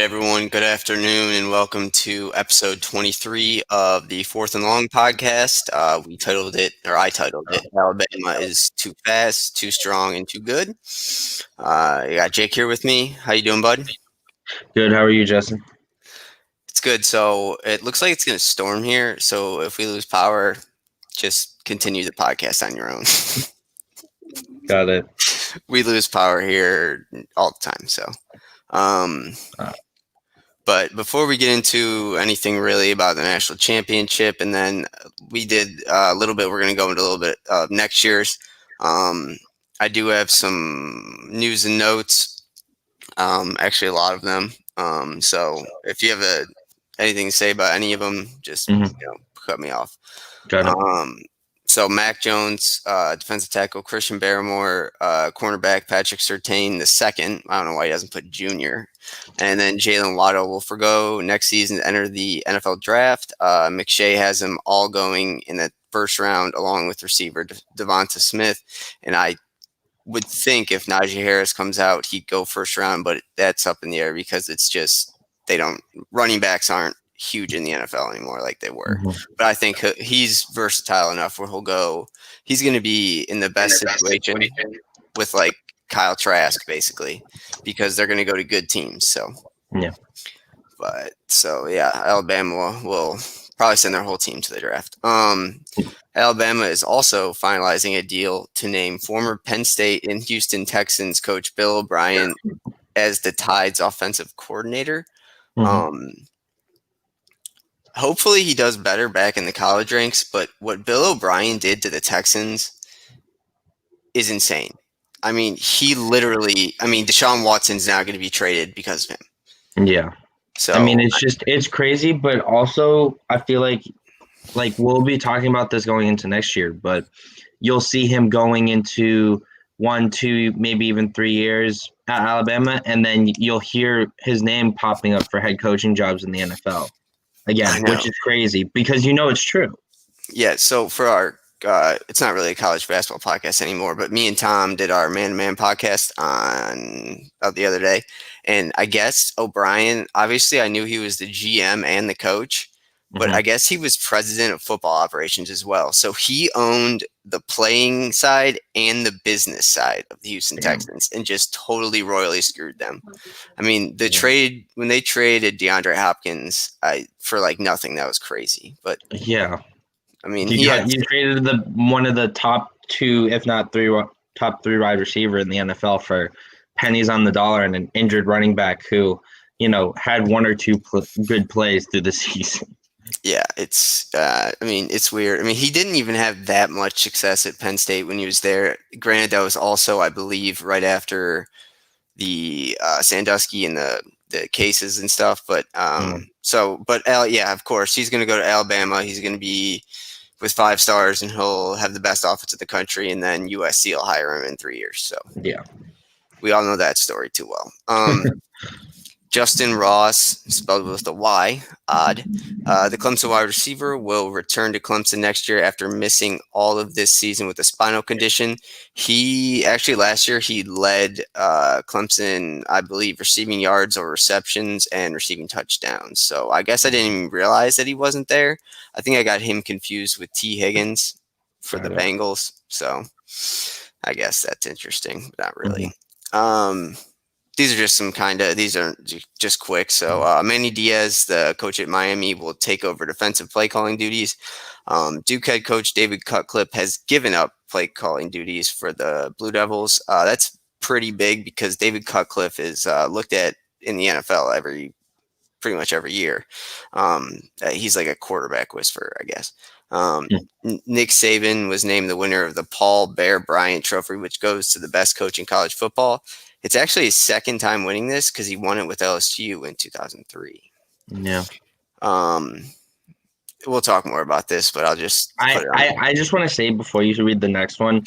everyone. Good afternoon, and welcome to episode 23 of the Fourth and Long podcast. I titled it, Alabama is Too Fast, Too Strong, and Too Good. I got Jake here with me. How you doing, bud? Good. How are you, Justin? It's good. So it looks like it's going to storm here. So if we lose power, just continue the podcast on your own. Got it. We lose power here all the time. So, but before we get into anything really about the national championship, and then we did a little bit, we're going to go into a little bit of next year's. I do have some news and notes, actually a lot of them. So if you have anything to say about any of them, just cut me off. Got it. So Mac Jones, defensive tackle Christian Barrymore, cornerback Patrick Surtain the second. I don't know why he doesn't put junior. And then Jalen Waddle will forgo next season to enter the NFL draft. McShay has them all going in the first round, along with receiver Devonta Smith. And I would think if Najee Harris comes out, he'd go first round, but that's up in the air because it's just running backs aren't huge in the NFL anymore like they were. But I think he's versatile enough where he's going to be in the best situation with like Kyle Trask basically, because they're going to go to good teams. So, yeah. But so, yeah, Alabama will probably send their whole team to the draft. Alabama is also finalizing a deal to name former Penn State and Houston Texans coach Bill O'Brien as the Tide's offensive coordinator. Hopefully he does better back in the college ranks, but what Bill O'Brien did to the Texans is insane. I mean, Deshaun Watson's now going to be traded because of him. Yeah. So I mean, it's crazy, but also I feel like we'll be talking about this going into next year, but you'll see him going into 1, 2, maybe even 3 years at Alabama, and then you'll hear his name popping up for head coaching jobs in the NFL. Again, which is crazy because it's true. Yeah, so for our it's not really a college basketball podcast anymore, but me and Tom did our man-to-man podcast the other day, and I guess O'Brien, obviously I knew he was the GM and the coach, but I guess he was president of football operations as well. So he owned the playing side and the business side of the Houston Texans and just totally royally screwed them. I mean, when they traded DeAndre Hopkins for like nothing, that was crazy. But yeah, I mean, you traded one of the top 2, if not top 3 wide receiver in the NFL for pennies on the dollar and an injured running back who, had 1 or 2 good plays through the season. Yeah, it's weird. I mean, he didn't even have that much success at Penn State when he was there. Granted, that was also, I believe, right after the Sandusky and the cases and stuff. But of course, he's going to go to Alabama. He's going to be with 5 stars, and he'll have the best offense in the country. And then USC will hire him in 3 years. So yeah, we all know that story too well. Justin Ross, spelled with a Y, odd. The Clemson wide receiver will return to Clemson next year after missing all of this season with a spinal condition. Last year, he led Clemson, I believe, receiving yards or receptions and receiving touchdowns. So I guess I didn't even realize that he wasn't there. I think I got him confused with T. Higgins for the Bengals. So I guess that's interesting, but not really. These are just quick. So Manny Diaz, the coach at Miami, will take over defensive play calling duties. Duke head coach David Cutcliffe has given up play calling duties for the Blue Devils. That's pretty big because David Cutcliffe is looked at in the NFL pretty much every year. He's like a quarterback whisperer, I guess. Nick Saban was named the winner of the Paul Bear Bryant Trophy, which goes to the best coach in college football. It's actually his second time winning this because he won it with LSU in 2003. Yeah. We'll talk more about this, but I'll just I just want to say before you read the next one,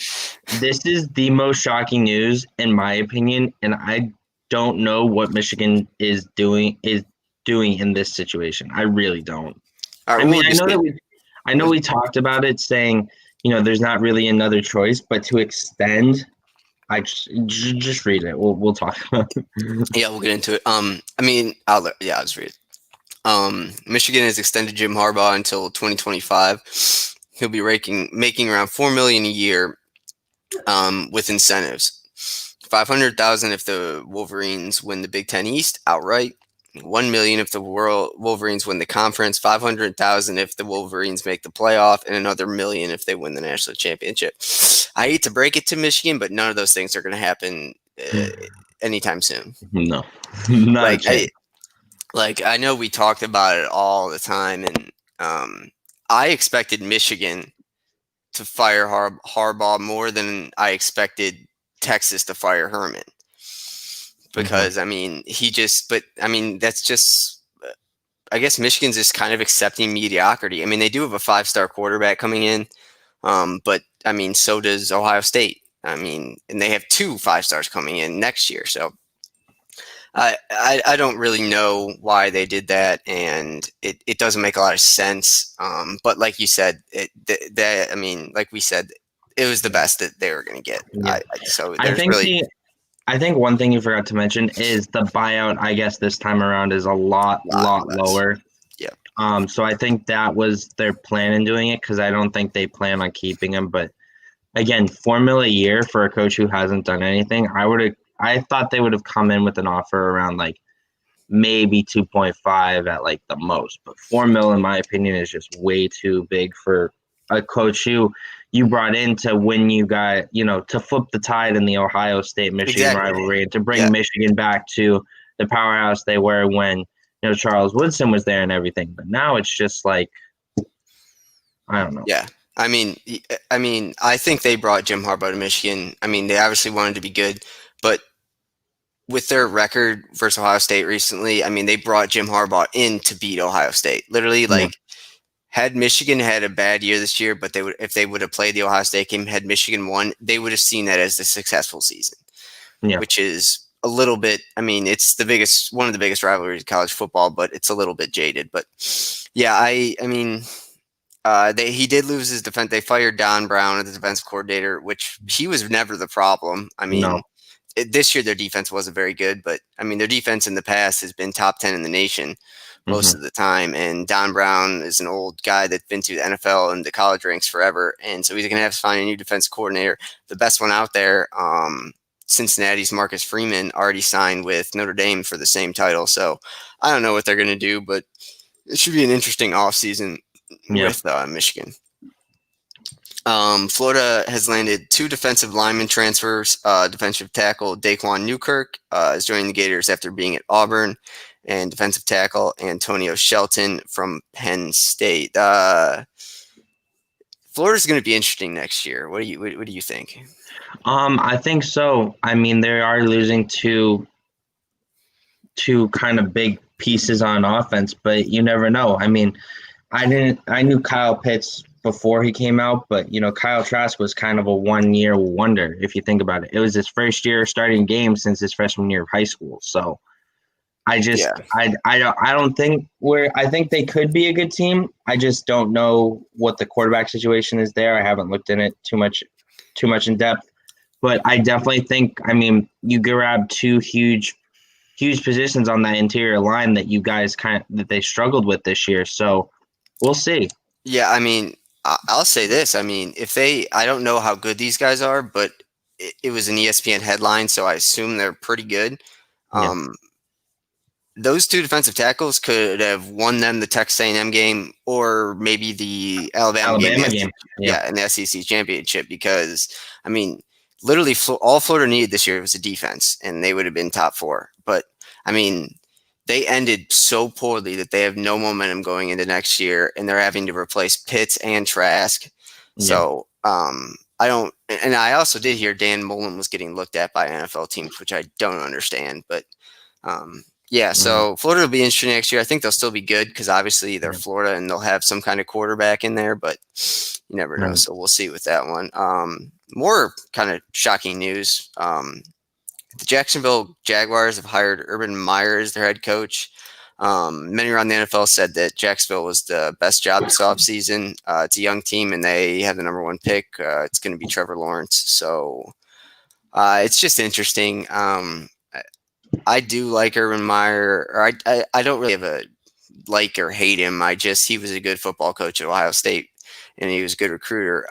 this is the most shocking news in my opinion, and I don't know what Michigan is doing in this situation. I really don't. Right, I know we talked about it saying, there's not really another choice, but to extend I just read it. We'll talk about it. Yeah, we'll get into it. I'll just read it. Michigan has extended Jim Harbaugh until 2025. He'll be making around $4 million a year, with incentives. 500,000 if the Wolverines win the Big Ten East outright. 1 million if the Wolverines win the conference. 500,000 if the Wolverines make the playoff, and another million if they win the national championship. I hate to break it to Michigan, but none of those things are going to happen anytime soon. No, not a chance. I know we talked about it all the time, and I expected Michigan to fire Harbaugh more than I expected Texas to fire Herman, because that's just, I guess Michigan's just kind of accepting mediocrity. I mean, they do have a 5-star quarterback coming in, but I mean, so does Ohio State. I mean, and they have 2 5-stars coming in next year, so I don't really know why they did that, and it doesn't make a lot of sense. But like you said, like we said, it was the best that they were going to get. Yeah. I think one thing you forgot to mention is the buyout. I guess this time around is a lot lower. Yeah. So I think that was their plan in doing it, because I don't think they plan on keeping him. But again, $4 million a year for a coach who hasn't done anything. I thought they would have come in with an offer around like maybe 2.5 at like the most, but $4 million, in my opinion, is just way too big for a coach who you brought in to win. You got, to flip the tide in the Ohio State Michigan rivalry, and to bring Michigan back to the powerhouse they were when Charles Woodson was there and everything. But now it's just like, I don't know. Yeah. I mean, I think they brought Jim Harbaugh to Michigan. I mean, they obviously wanted to be good, but with their record versus Ohio State recently, I mean, they brought Jim Harbaugh in to beat Ohio State. Literally, had Michigan had a bad year this year, but if they would have played the Ohio State game, had Michigan won, they would have seen that as the successful season, which is a little bit, I mean, it's one of the biggest rivalries in college football, but it's a little bit jaded. But yeah, he did lose his defense. They fired Don Brown as the defensive coordinator, which he was never the problem. I mean, this year their defense wasn't very good, but I mean, their defense in the past has been top 10 in the nation most of the time. And Don Brown is an old guy that's been to the NFL and the college ranks forever. And so he's going to have to find a new defense coordinator. The best one out there, Cincinnati's Marcus Freeman, already signed with Notre Dame for the same title. So I don't know what they're going to do, but it should be an interesting offseason with Michigan. Florida has landed 2 defensive lineman transfers. Defensive tackle Daquan Newkirk is joining the Gators after being at Auburn, and defensive tackle Antonio Shelton from Penn State. Florida's going to be interesting next year. What do you think? I think so. I mean, they are losing two kind of big pieces on offense, but you never know. I mean, I knew Kyle Pitts before he came out, but Kyle Trask was kind of a 1-year wonder if you think about it. It was his first year starting game since his freshman year of high school. So I think they could be a good team. I just don't know what the quarterback situation is there. I haven't looked in it too much in depth, but I definitely think, I mean, you grab 2 huge positions on that interior line that you guys that they struggled with this year. So we'll see. Yeah, I mean, I'll say this. I mean, I don't know how good these guys are, but it was an ESPN headline, so I assume they're pretty good. Those 2 defensive tackles could have won them the Texas A&M game, or maybe the Alabama game. In the SEC championship, because, I mean, literally all Florida needed this year was a defense, and they would have been top 4. But, I mean, they ended so poorly that they have no momentum going into next year, and they're having to replace Pitts and Trask. So I also did hear Dan Mullen was getting looked at by NFL teams, which I don't understand. But so Florida will be interesting next year. I think they'll still be good because obviously they're Florida and they'll have some kind of quarterback in there, but you never know. So we'll see with that one. More kind of shocking news. The Jacksonville Jaguars have hired Urban Meyer as their head coach. Many around the NFL said that Jacksonville was the best job this offseason. It's a young team, and they have the number 1 pick. It's going to be Trevor Lawrence. So It's just interesting. I do like Urban Meyer, or I don't really have a like or hate him. He was a good football coach at Ohio State, and he was a good recruiter.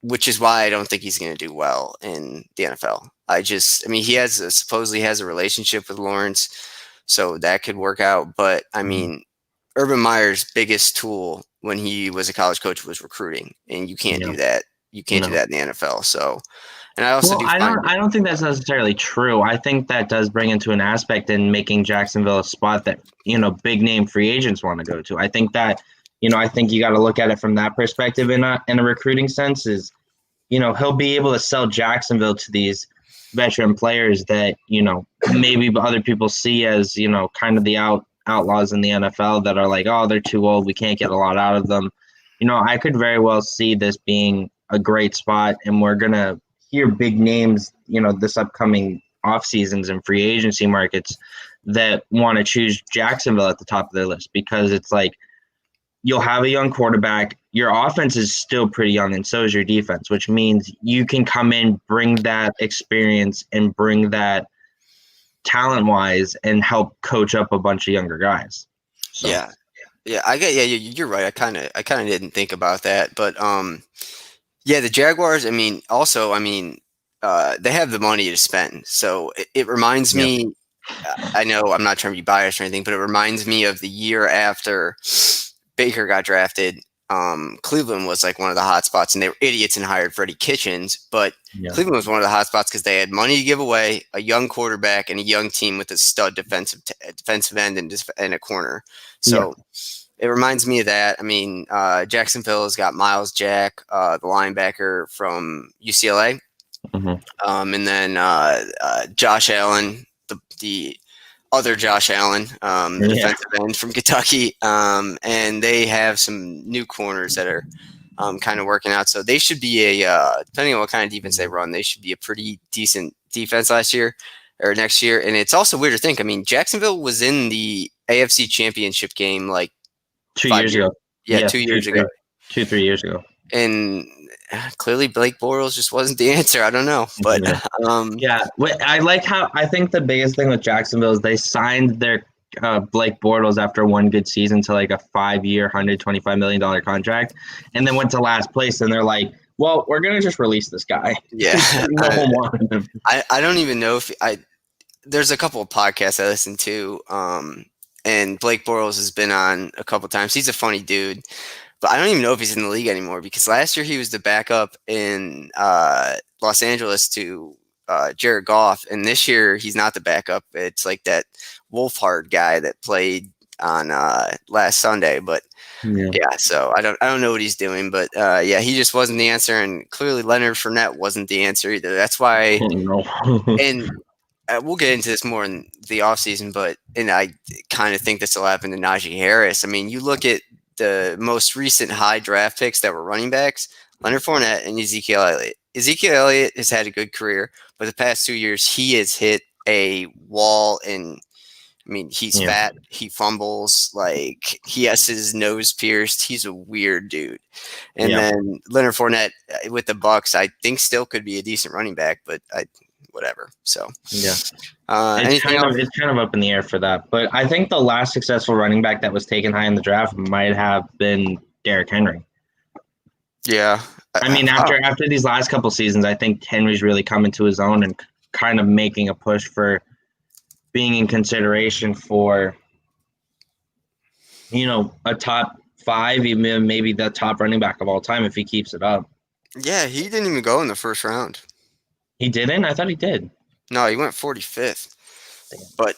Which is why I don't think he's going to do well in the NFL. I mean, supposedly has a relationship with Lawrence, so that could work out. But I mean, Urban Meyer's biggest tool when he was a college coach was recruiting, and you can't Yeah. do that. You can't do No. that in the NFL. So, and I also Well, do I find don't. I don't think that's necessarily true. I think that does bring into an aspect in making Jacksonville a spot that big name free agents want to go to. I think that I think you got to look at it from that perspective in a recruiting sense. Is he'll be able to sell Jacksonville to these veteran players that maybe other people see as kind of the outlaws in the NFL that are like, oh, they're too old, we can't get a lot out of them. I could very well see this being a great spot, and we're gonna hear big names this upcoming off seasons and free agency markets that want to choose Jacksonville at the top of their list, because it's like you'll have a young quarterback. Your offense is still pretty young, and so is your defense, which means you can come in, bring that experience, and bring that talent-wise, and help coach up a bunch of younger guys. So, yeah, you're right. I kind of didn't think about that, but yeah, the Jaguars. They have the money to spend, so it reminds yeah, me. I know I'm not trying to be biased or anything, but it reminds me of the year after Baker got drafted. Cleveland was like one of the hot spots, and they were idiots and hired Freddie Kitchens. But yeah, Cleveland was one of the hot spots because they had money to give away, a young quarterback, and a young team with a stud defensive end and a corner. yeah. So it reminds me of that. I mean, Jacksonville has got Miles Jack, the linebacker from UCLA, Mm-hmm. and then Josh Allen, the other Josh Allen, the Yeah. defensive end from Kentucky, and they have some new corners that are kind of working out. So they should be depending on what kind of defense they run, they should be a pretty decent defense next year. And it's also weird to think. I mean, Jacksonville was in the AFC Championship game like 2 years ago. yeah, Yeah, 2 years ago, 3 years ago. and clearly Blake Bortles just wasn't the answer. I don't know, but Yeah. Yeah, I think the biggest thing with Jacksonville is they signed their Blake Bortles after one good season to like a 5-year, $125 million contract, and then went to last place. And they're like, "Well, we're gonna just release this guy." yeah, No one wanted him. I don't even know if I. There's a couple of podcasts I listen to, and Blake Bortles has been on a couple times. He's a funny dude, but I don't even know if he's in the league anymore because last year he was the backup in Los Angeles to Jared Goff, and this year he's not the backup. It's like that Wolfhard guy that played on last Sunday, but yeah. So I don't know what he's doing, but yeah, he just wasn't the answer, and clearly Leonard Fournette wasn't the answer either. That's why, No. and we'll get into this more in the offseason, and I kind of think this will happen to Najee Harris. I mean, you look at the most recent high draft picks that were running backs, Leonard Fournette and Ezekiel Elliott. Ezekiel Elliott has had a good career, but the past 2 years he has hit a wall. And I mean, he's fat, he fumbles, like he has his nose pierced. He's a weird dude. And then Leonard Fournette with the Bucks, I think still could be a decent running back, but whatever. So Yeah. It's kind of up in the air for that. But I think the last successful running back that was taken high in the draft might have been Derrick Henry. Yeah. I mean, after these last couple seasons, I think Henry's really coming to his own and kind of making a push for being in consideration for, a top 5, even maybe the top running back of all time if he keeps it up. Yeah, he didn't even go in the first round. He didn't? I thought he did. No, he went 45th. But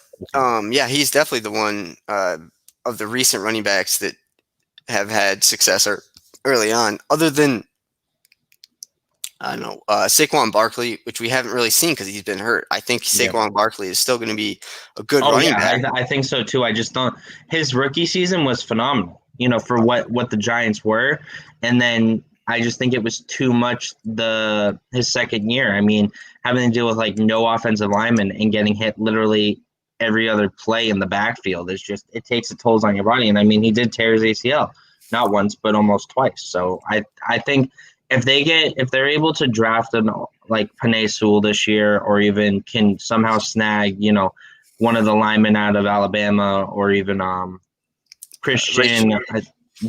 yeah, he's definitely the one of the recent running backs that have had success early on, other than I don't know Saquon Barkley, which we haven't really seen because he's been hurt. I think Saquon Barkley is still going to be a good running back. I think so too. I just don't. His rookie season was phenomenal, for what the Giants were, and then I just think it was too much his second year. I mean, having to deal with like no offensive lineman and getting hit literally every other play in the backfield is just, it takes a toll on your body. And I mean, he did tear his ACL, not once, but almost twice. So I think if they're able to draft an like Penei Sewell this year, or even can somehow snag, one of the linemen out of Alabama, or even Christian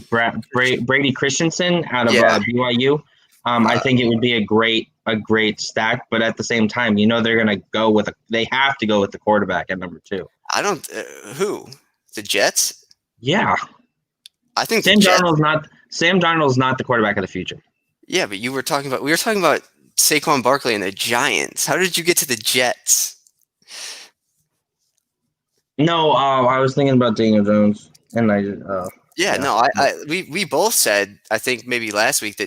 Brady Christensen out of BYU. I think it would be a great stack, but at the same time, they're gonna they have to go with the quarterback at number 2. I don't who the Jets. Yeah, I think Sam Darnold's not the quarterback of the future. Yeah, but we were talking about Saquon Barkley and the Giants. How did you get to the Jets? No, I was thinking about Daniel Jones, and we both said, I think maybe last week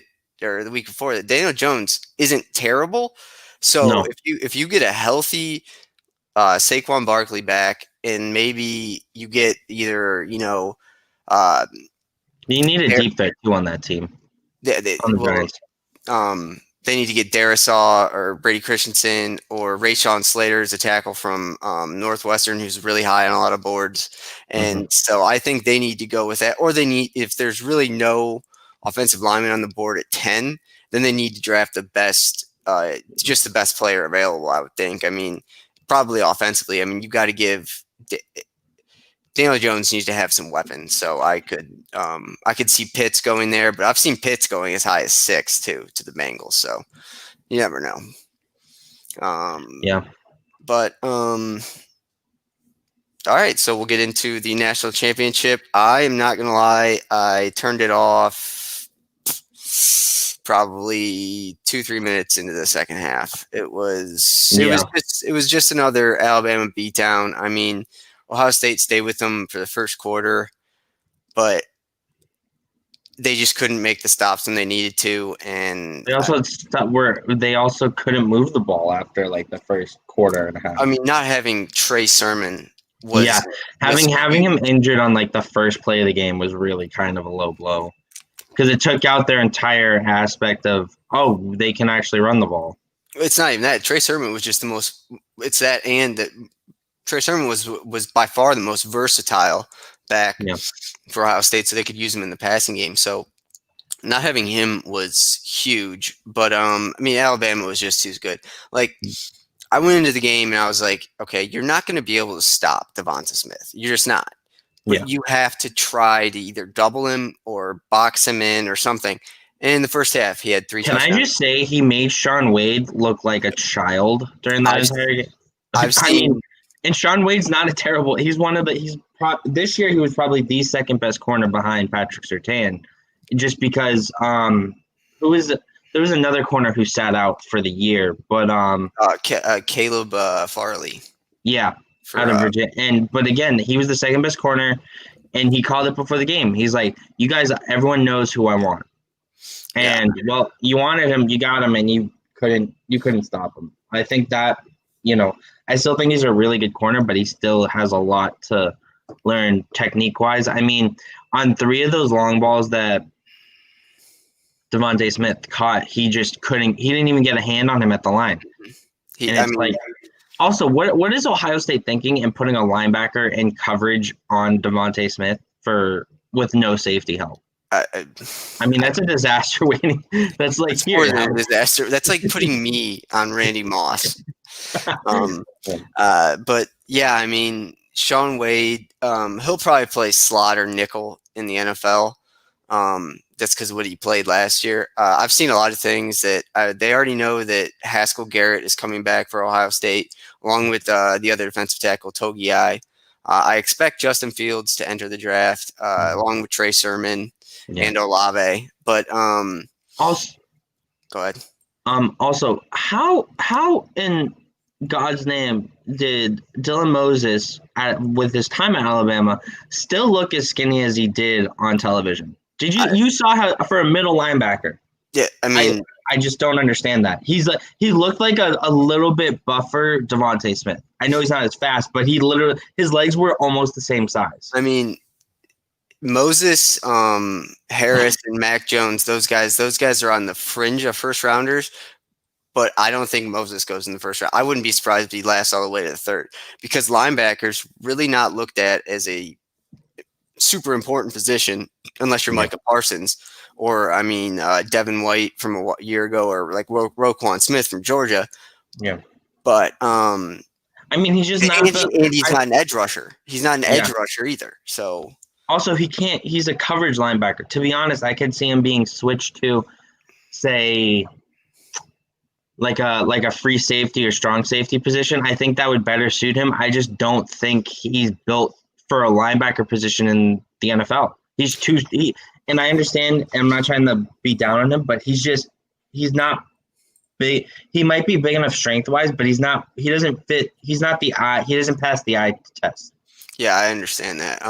or the week before, that Daniel Jones isn't terrible. So if you get a healthy Saquon Barkley back, and maybe you get either you need a deep threat too on that team. They need to get Darisaw or Brady Christensen or Rashawn Slater as a tackle from Northwestern, who's really high on a lot of boards. And so I think they need to go with that. Or if there's really no offensive lineman on the board at 10, then they need to draft the best, just the best player available, I would think. I mean, probably offensively. I mean, you got to give Daniel Jones needs to have some weapons, so I could see Pitts going there, but I've seen Pitts going as high as 6 too to the Bengals, so you never know. But all right, so we'll get into the national championship. I am not gonna lie, I turned it off probably 2-3 minutes into the second half. It was just another Alabama beatdown. I mean, Ohio State stayed with them for the first quarter, but they just couldn't make the stops when they needed to, and they also couldn't move the ball after like the first quarter and a half. I mean, not having Trey Sermon having him injured on like the first play of the game was really kind of a low blow, because it took out their entire aspect of they can actually run the ball. It's not even that. Trey Sermon was just the most. It's that, and that. Trey Sermon was by far the most versatile back for Ohio State, so they could use him in the passing game. So not having him was huge. But I mean, Alabama was just too good. Like, I went into the game and I was like, okay, you're not going to be able to stop Devonta Smith. You're just not. But you have to try to either double him or box him in or something. And in the first half, he had 3 touchdowns. Can I just say he made Shaun Wade look like a child during that entire game? And Shaun Wade's not a terrible. He's one of the. This year he was probably the second best corner behind Patrick Surtain, just because. There was another corner who sat out for the year, but Caleb Farley. Yeah, out of Virginia, but again, he was the second best corner, and he called it before the game. He's like, "You guys, everyone knows who I want," and well, you wanted him, you got him, and you couldn't stop him. I think that. I still think he's a really good corner, but he still has a lot to learn technique-wise. I mean, on 3 of those long balls that Devonta Smith caught, he just couldn't – he didn't even get a hand on him at the line. Also, what is Ohio State thinking in putting a linebacker in coverage on Devonta Smith with no safety help? I mean, that's a disaster waiting. That's like more than a disaster. That's like putting me on Randy Moss. But yeah, I mean, Shaun Wade, he'll probably play slot or nickel in the NFL. That's because of what he played last year. I've seen a lot of things that they already know that Haskell Garrett is coming back for Ohio State, along with the other defensive tackle, Togiai. I expect Justin Fields to enter the draft, along with Trey Sermon and Olave. But also, go ahead. Also, how in God's name did Dylan Moses, with his time at Alabama, still look as skinny as he did on television? Did you saw how for a middle linebacker? Yeah, I mean, I just don't understand that. He looked like a little bit buffer Devonta Smith. I know he's not as fast, but his legs were almost the same size. I mean, Moses, Harris, and Mac Jones, those guys are on the fringe of first rounders. But I don't think Moses goes in the first round. I wouldn't be surprised if he lasts all the way to the third, because linebackers really not looked at as a super important position unless you're Yeah. Micah Parsons or Devin White from a year ago, or like Roquan Smith from Georgia. Yeah. But I mean, he's just not the. and he's not an edge rusher. He's not an edge Yeah. rusher either. So Also, he can't. He's a coverage linebacker. To be honest, I could see him being switched to, say, like a free safety or strong safety position. I think that would better suit him. I just don't think he's built for a linebacker position in the NFL. He's too. And I understand. I'm not trying to beat down on him, but he's not big. He might be big enough strength wise, but he's not. He doesn't fit. He's not the eye. He doesn't pass the eye test. yeah, I understand that.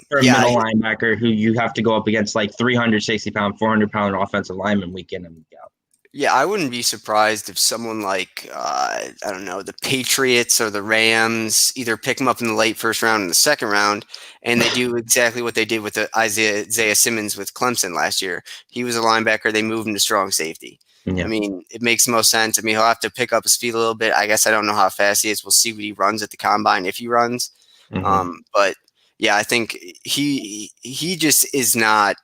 For a middle linebacker who you have to go up against like 360-pound, 400-pound offensive lineman week in and week out. Yeah, I wouldn't be surprised if someone like, I don't know, the Patriots or the Rams either pick him up in the late first round or the second round, and they do exactly what they did with Isaiah Simmons with Clemson last year. He was a linebacker. They moved him to strong safety. Yeah. I mean, it makes most sense. I mean, he'll have to pick up his feet a little bit. I guess I don't know how fast he is. We'll see what he runs at the combine if he runs. But yeah, I think he just is not,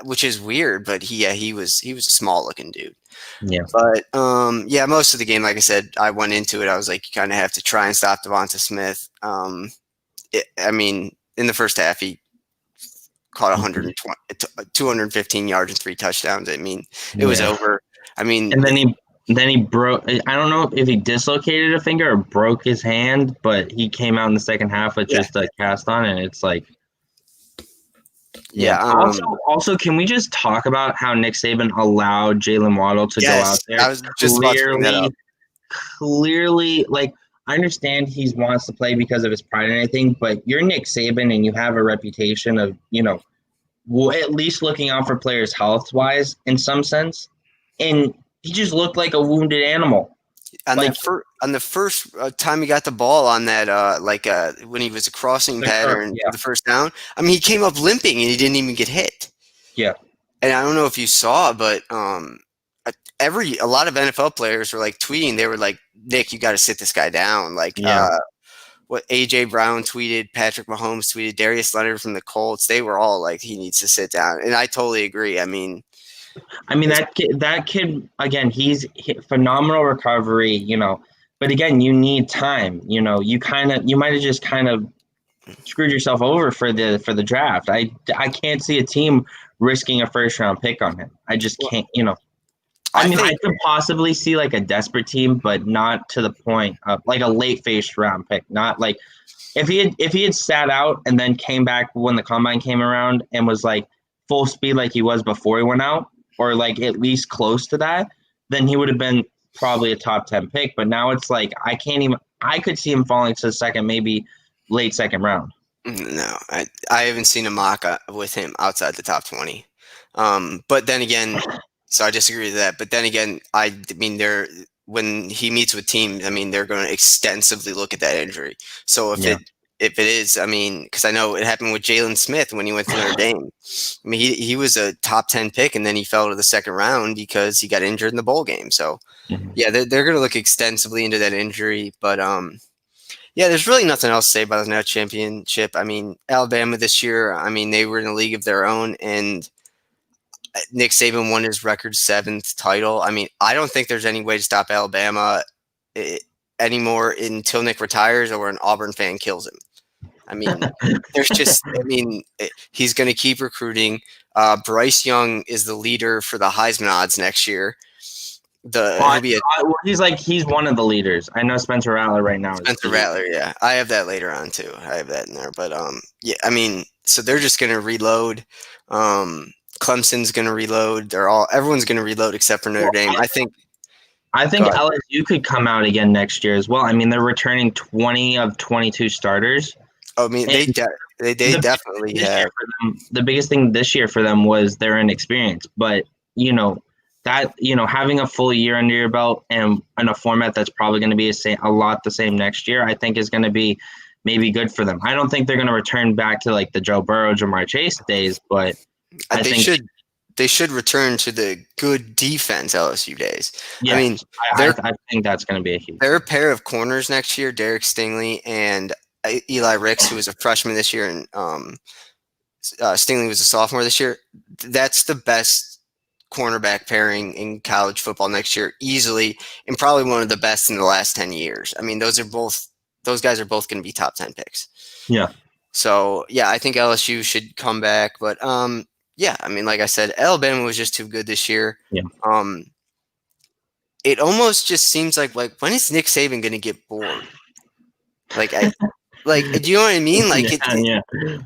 which is weird, but he was a small looking dude. Yeah. But yeah, most of the game, like I said, I went into it. I was like, you kind of have to try and stop Devonta Smith. I mean, in the first half, he caught 215 yards and 3 touchdowns. I mean, it was over. I mean, and then he broke. I don't know if he dislocated a finger or broke his hand, but he came out in the second half with just a cast on, and it's like. Yeah. Also, can we just talk about how Nick Saban allowed Jalen Waddle to go out there? I was just about to bring that up. Clearly, like, I understand he wants to play because of his pride and everything, but you're Nick Saban and you have a reputation of, at least looking out for players health-wise in some sense. And he just looked like a wounded animal. On the first time he got the ball on that, when he was a crossing pattern for the first down, I mean, he came up limping and he didn't even get hit. Yeah. And I don't know if you saw, but a lot of NFL players were like tweeting. They were like, Nick, you got to sit this guy down. Like, what A.J. Brown tweeted, Patrick Mahomes tweeted, Darius Leonard from the Colts. They were all like, he needs to sit down. And I totally agree. I mean, that kid again, he's phenomenal recovery, but again, you need time. You might have just kind of screwed yourself over for the draft. I can't see a team risking a first round pick on him. I just can't. I could possibly see like a desperate team, but not to the point of like a late first round pick. Not like if he had sat out and then came back when the combine came around and was like full speed like he was before he went out, or like at least close to that, then he would have been probably a top 10 pick. But now it's like I could see him falling to the second, maybe late second round. No, I haven't seen a mock with him outside the top 20. But then again, so I disagree with that. But then again, I mean, when he meets with teams, I mean, they're going to extensively look at that injury. So if it is, I mean, because I know it happened with Jalen Smith when he went to Notre Dame. I mean, he was a top 10 pick, and then he fell to the second round because he got injured in the bowl game. So, yeah, they're going to look extensively into that injury. But, yeah, there's really nothing else to say about the Notre championship. I mean, Alabama this year, I mean, they were in a league of their own, and Nick Saban won his record 7th title. I mean, I don't think there's any way to stop Alabama anymore until Nick retires or an Auburn fan kills him. I mean, he's going to keep recruiting. Bryce Young is the leader for the Heisman odds next year. He's one of the leaders. I know Spencer Rattler right now. Spencer Rattler, yeah. I have that later on too. I have that in there. But yeah, I mean, so they're just going to reload. Clemson's going to reload. Everyone's going to reload except for Notre Dame. I think LSU could come out again next year as well. I mean, they're returning 20 of 22 starters. I mean, they definitely have. The biggest thing this year for them was their inexperience. But, having a full year under your belt and in a format that's probably going to be a lot the same next year, I think is going to be maybe good for them. I don't think they're going to return back to like the Joe Burrow, Jamar Chase days, but they should return to the good defense LSU days. Yeah, I mean, I think that's going to be a huge. They're a pair of corners next year, Derek Stingley and Eli Ricks, who was a freshman this year, and Stingley was a sophomore this year. That's the best cornerback pairing in college football next year, easily, and probably one of the best in the last 10 years. I mean, those guys are both going to be top 10 picks. Yeah. So, yeah, I think LSU should come back. But, yeah, I mean, like I said, Alabama was just too good this year. Yeah. It almost just seems like when is Nick Saban going to get bored? Do you know what I mean? Like, yeah.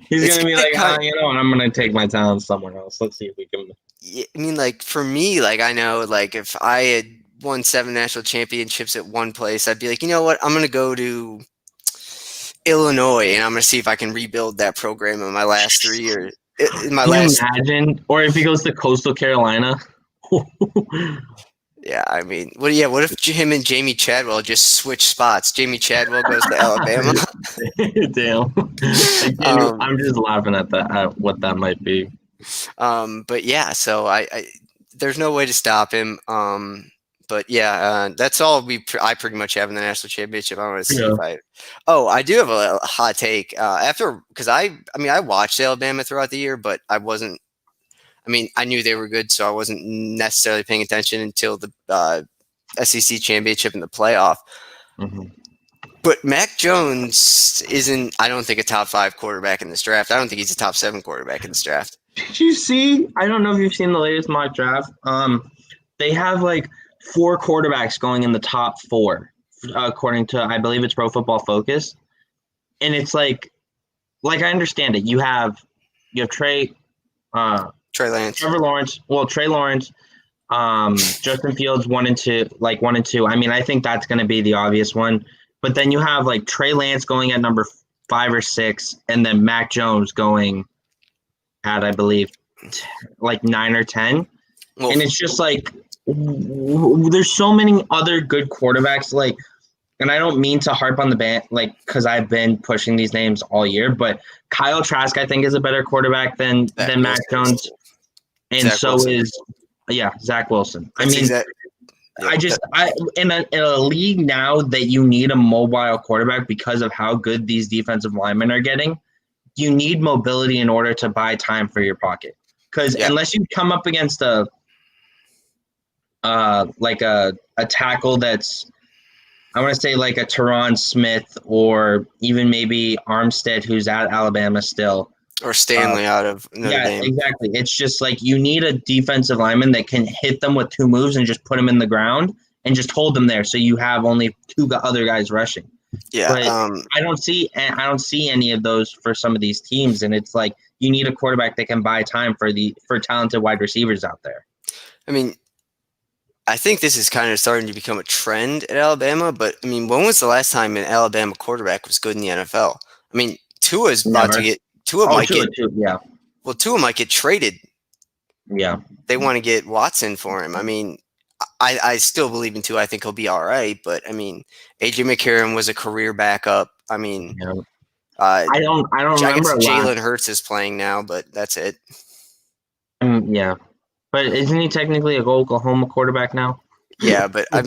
He's going to be like, you know what, I'm going to take my talents somewhere else. Let's see if we can. I mean, like, for me, like, I know, like, if I had won 7 national championships at one place, I'd be like, you know what, I'm going to go to Illinois, and I'm going to see if I can rebuild that program in my last 3 years. Imagine? Or if he goes to Coastal Carolina. Yeah, I mean, what if him and Jamie Chadwell just switch spots? Jamie Chadwell goes to Alabama. Damn. I'm just laughing at that, at what that might be. But yeah, so I there's no way to stop him. But yeah, that's all I pretty much have in the national championship. I want to see if I do have a hot take because I watched Alabama throughout the year, but I knew they were good, so I wasn't necessarily paying attention until the SEC championship and the playoff. Mm-hmm. But Mac Jones isn't, I don't think, a top 5 quarterback in this draft. I don't think he's a top 7 quarterback in this draft. Did you see? I don't know if you've seen the latest mock draft. They have like 4 quarterbacks going in the top 4, according to, I believe it's Pro Football Focus. And it's like I understand it. You have Trey Lance, Trevor Lawrence. Well, Trey Lawrence, Justin Fields 1 and 2. I mean, I think that's going to be the obvious one. But then you have like Trey Lance going at number 5 or 6, and then Mac Jones going at, I believe, like 9 or 10. Well, and it's just like there's so many other good quarterbacks. Like, and I don't mean to harp on the band, like, because I've been pushing these names all year, but Kyle Trask, I think, is a better quarterback than Mac Jones. And Zach so Wilson. Zach Wilson. In a league now that you need a mobile quarterback because of how good these defensive linemen are getting, you need mobility in order to buy time for your pocket. Because unless you come up against a tackle that's, I want to say like a Teron Smith or even maybe Armstead, who's at Alabama still. Or Stanley out of Notre Dame. Yeah, exactly. It's just like you need a defensive lineman that can hit them with 2 moves and just put them in the ground and just hold them there, so you have only 2 other guys rushing. Yeah, but I don't see any of those for some of these teams, and it's like you need a quarterback that can buy time for talented wide receivers out there. I mean, I think this is kind of starting to become a trend at Alabama, but I mean, when was the last time an Alabama quarterback was good in the NFL? I mean, Tua's about to get. Tua might get traded. Yeah. They want to get Watson for him. I mean, I still believe in Tua. I think he'll be all right. But, I mean, A.J. McCarron was a career backup. I mean, I don't remember. Jalen Hurts is playing now, but that's it. Yeah. But isn't he technically a Oklahoma quarterback now? Yeah, but I'm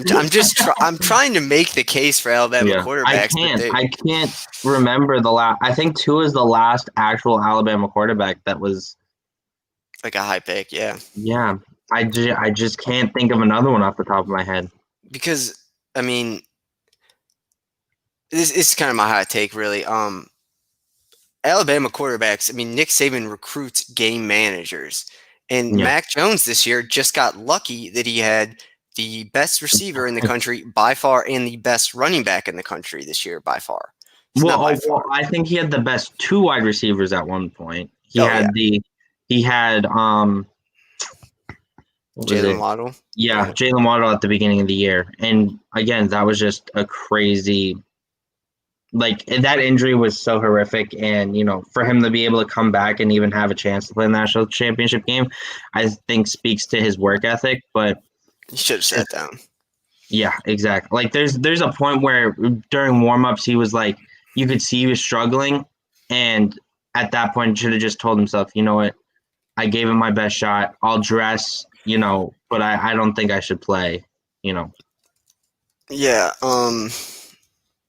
trying to make the case for Alabama quarterbacks. I can't remember the last. I think Tua is the last actual Alabama quarterback that was like a high pick. Yeah. Yeah, I just can't think of another one off the top of my head. Because I mean, this is kind of my hot take, really. Alabama quarterbacks. I mean, Nick Saban recruits game managers, and Mac Jones this year just got lucky that he had the best receiver in the country by far and the best running back in the country this year by far. Well, I think he had the best 2 wide receivers at one point. He had Jalen Waddle. Yeah, Jalen Waddle at the beginning of the year. And again, that was just a crazy, like, that injury was so horrific. And, for him to be able to come back and even have a chance to play in the national championship game, I think speaks to his work ethic. But you should have sat down. Yeah, exactly. Like there's a point where during warm-ups he was like, you could see he was struggling, and at that point should have just told himself, you know what, I gave him my best shot. I'll dress, but I don't think I should play, Yeah, I'm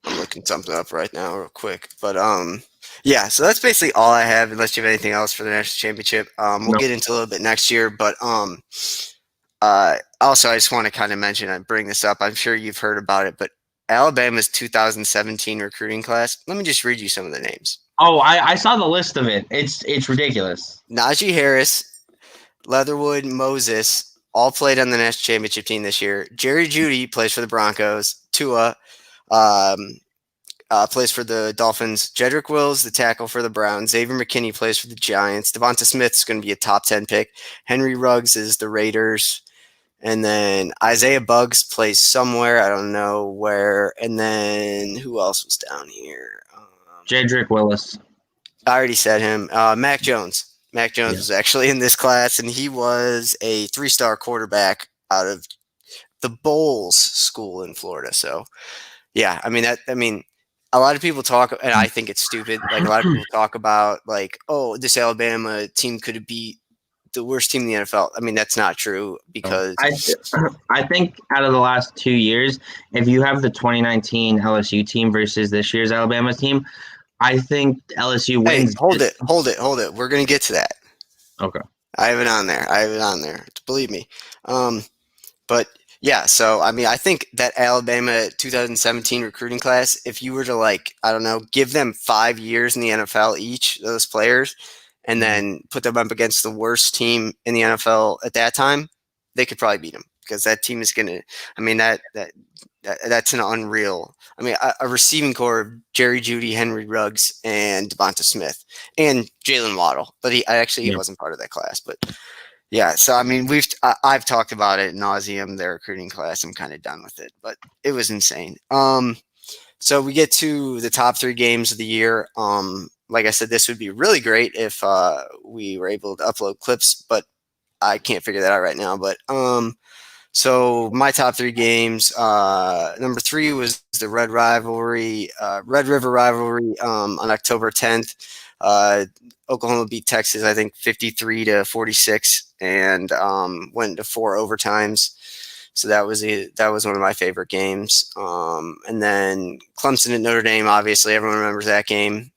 looking something up right now real quick. But Yeah, so that's basically all I have. Unless you have anything else for the national championship, we'll No. get into a little bit next year. But also, I just want to kind of mention, I bring this up. I'm sure you've heard about it, but Alabama's 2017 recruiting class. Let me just read you some of the names: Oh, I saw the list of it. It's ridiculous. Najee Harris, Leatherwood, Moses, all played on the national championship team this year. Jerry Jeudy plays for the Broncos. Tua um, plays for the Dolphins. Jedrick Wills, the tackle for the Browns. Xavier McKinney plays for the Giants. Devonta Smith's going to be a top 10 pick. Henry Ruggs is the Raiders. And then Isaiah Buggs plays somewhere. I don't know where. And then who else was down here? Jedrick Willis. I already said him. Mac Jones. Mac Jones was actually in this class, and he was a 3-star quarterback out of the Bowles School in Florida. So, yeah, I mean, a lot of people talk, and I think it's stupid. Like a lot of people talk about, like, oh, this Alabama team could beat the worst team in the NFL. I mean, that's not true because I think out of the last 2 years, if you have the 2019 LSU team versus this year's Alabama team, I think LSU wins. Hey, hold it. We're gonna get to that. Okay. I have it on there. Believe me. But yeah, so I mean, I think that Alabama 2017 recruiting class, if you were to, like, I don't know, give them 5 years in the NFL each, those players, and then put them up against the worst team in the NFL at that time, they could probably beat them because that team is going to. I mean, that's an unreal. I mean, a receiving core of Jerry Jeudy, Henry Ruggs, and Devonta Smith, and Jalen Waddle, but he wasn't part of that class, but. Yeah, so I mean, I've talked about it ad nauseum. Their recruiting class, I'm kind of done with it, but it was insane. So we get to the top 3 games of the year. Like I said, this would be really great if we were able to upload clips, but I can't figure that out right now. But so my top 3 games. Number 3 was the Red River rivalry on October 10th. Oklahoma beat Texas, I think 53-46, and went to 4 overtimes. So that was one of my favorite games. And then Clemson at Notre Dame, obviously everyone remembers that game.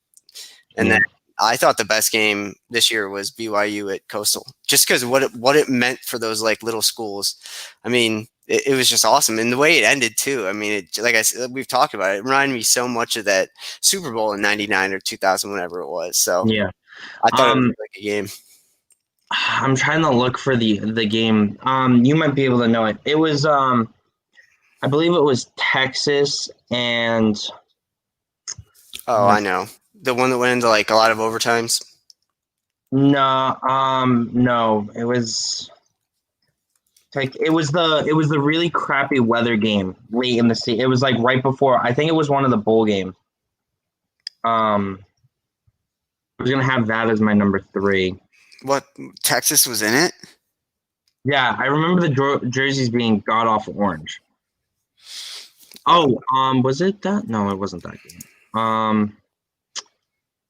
And then I thought the best game this year was BYU at Coastal, just because what it meant for those, like, little schools. I mean, it was just awesome, and the way it ended too. I mean, like I said, we've talked about it. It reminded me so much of that Super Bowl in '99 or 2000, whenever it was. So Yeah. I thought it was like a game. I'm trying to look for the game. You might be able to know it. It was I believe it was Texas and I know, the one that went into, like, a lot of overtimes. no, it was like it was the really crappy weather game late in the season. It was like right before. I think it was one of the bowl games. I was gonna have that as my number 3. What, Texas was in it? Yeah, I remember the jerseys being god awful orange. Oh, was it that? No, it wasn't that game.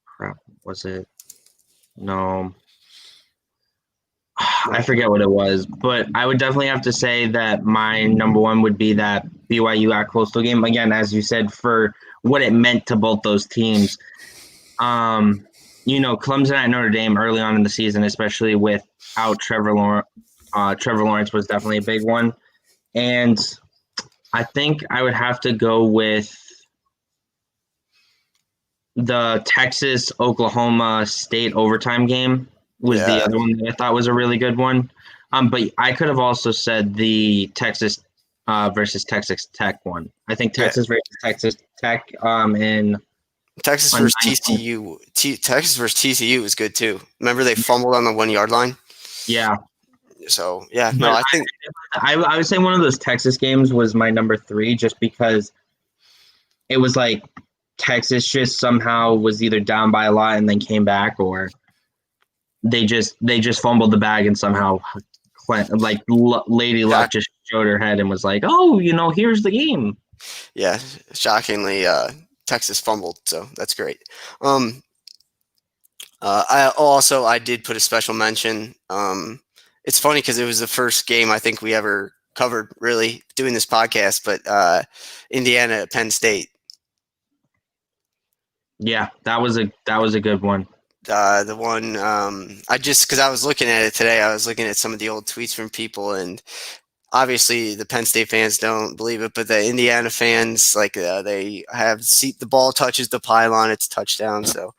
Crap, was it? No, I forget what it was, but I would definitely have to say that my number 1 would be that BYU at Coastal game. Again, as you said, for what it meant to both those teams. Clemson at Notre Dame early on in the season, especially without Trevor Lawrence. Trevor Lawrence was definitely a big one. And I think I would have to go with the Texas-Oklahoma State overtime game was the other one that I thought was a really good one. But I could have also said the Texas versus Texas Tech one. I think Texas versus Texas Tech in Texas versus TCU. Texas versus TCU was good too. Remember they fumbled on the 1-yard line? Yeah. So, yeah. No, I think I would say one of those Texas games was my number 3 just because it was like Texas just somehow was either down by a lot and then came back, or they just fumbled the bag and somehow like Lady Luck just showed her head and was like, oh, here's the game. Yeah, shockingly, Texas fumbled, so that's great. I did put a special mention. It's funny because it was the first game I think we ever covered, really, doing this podcast, but Indiana at Penn State. Yeah, that was a good one. The one because I was looking at it today, I was looking at some of the old tweets from people, and obviously the Penn State fans don't believe it, but the Indiana fans, like they have the ball touches the pylon, it's a touchdown. So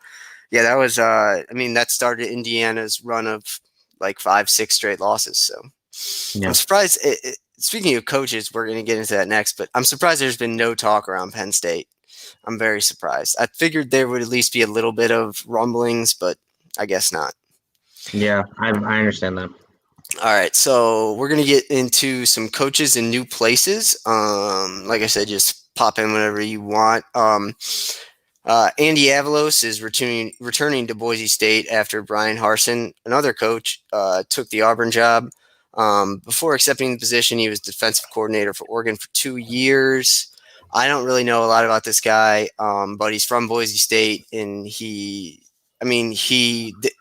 yeah, that was that started Indiana's run of like 5-6 straight losses. So Yeah. I'm surprised. Speaking of coaches, we're going to get into that next, but I'm surprised there's been no talk around Penn State. I'm very surprised. I figured there would at least be a little bit of rumblings, but I guess not. Yeah, I understand that. All right, so we're going to get into some coaches in new places. Like I said, just pop in whenever you want. Andy Avalos is returning to Boise State after Brian Harsin, another coach, took the Auburn job. Before accepting the position, he was defensive coordinator for Oregon for 2 years. I don't really know a lot about this guy, but he's from Boise State, and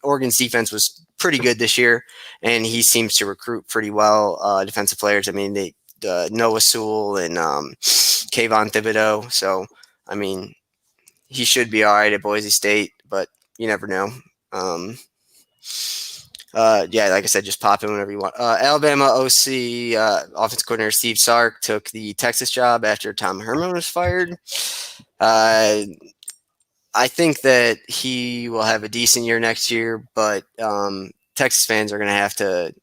Oregon's defense was pretty good this year, and he seems to recruit pretty well defensive players. I mean, Noah Sewell and Kayvon Thibodeau. So, I mean, he should be all right at Boise State, but you never know. Like I said, just pop in whenever you want. Alabama OC offensive coordinator Steve Sark took the Texas job after Tom Herman was fired. I think that he will have a decent year next year, but Texas fans are going to have to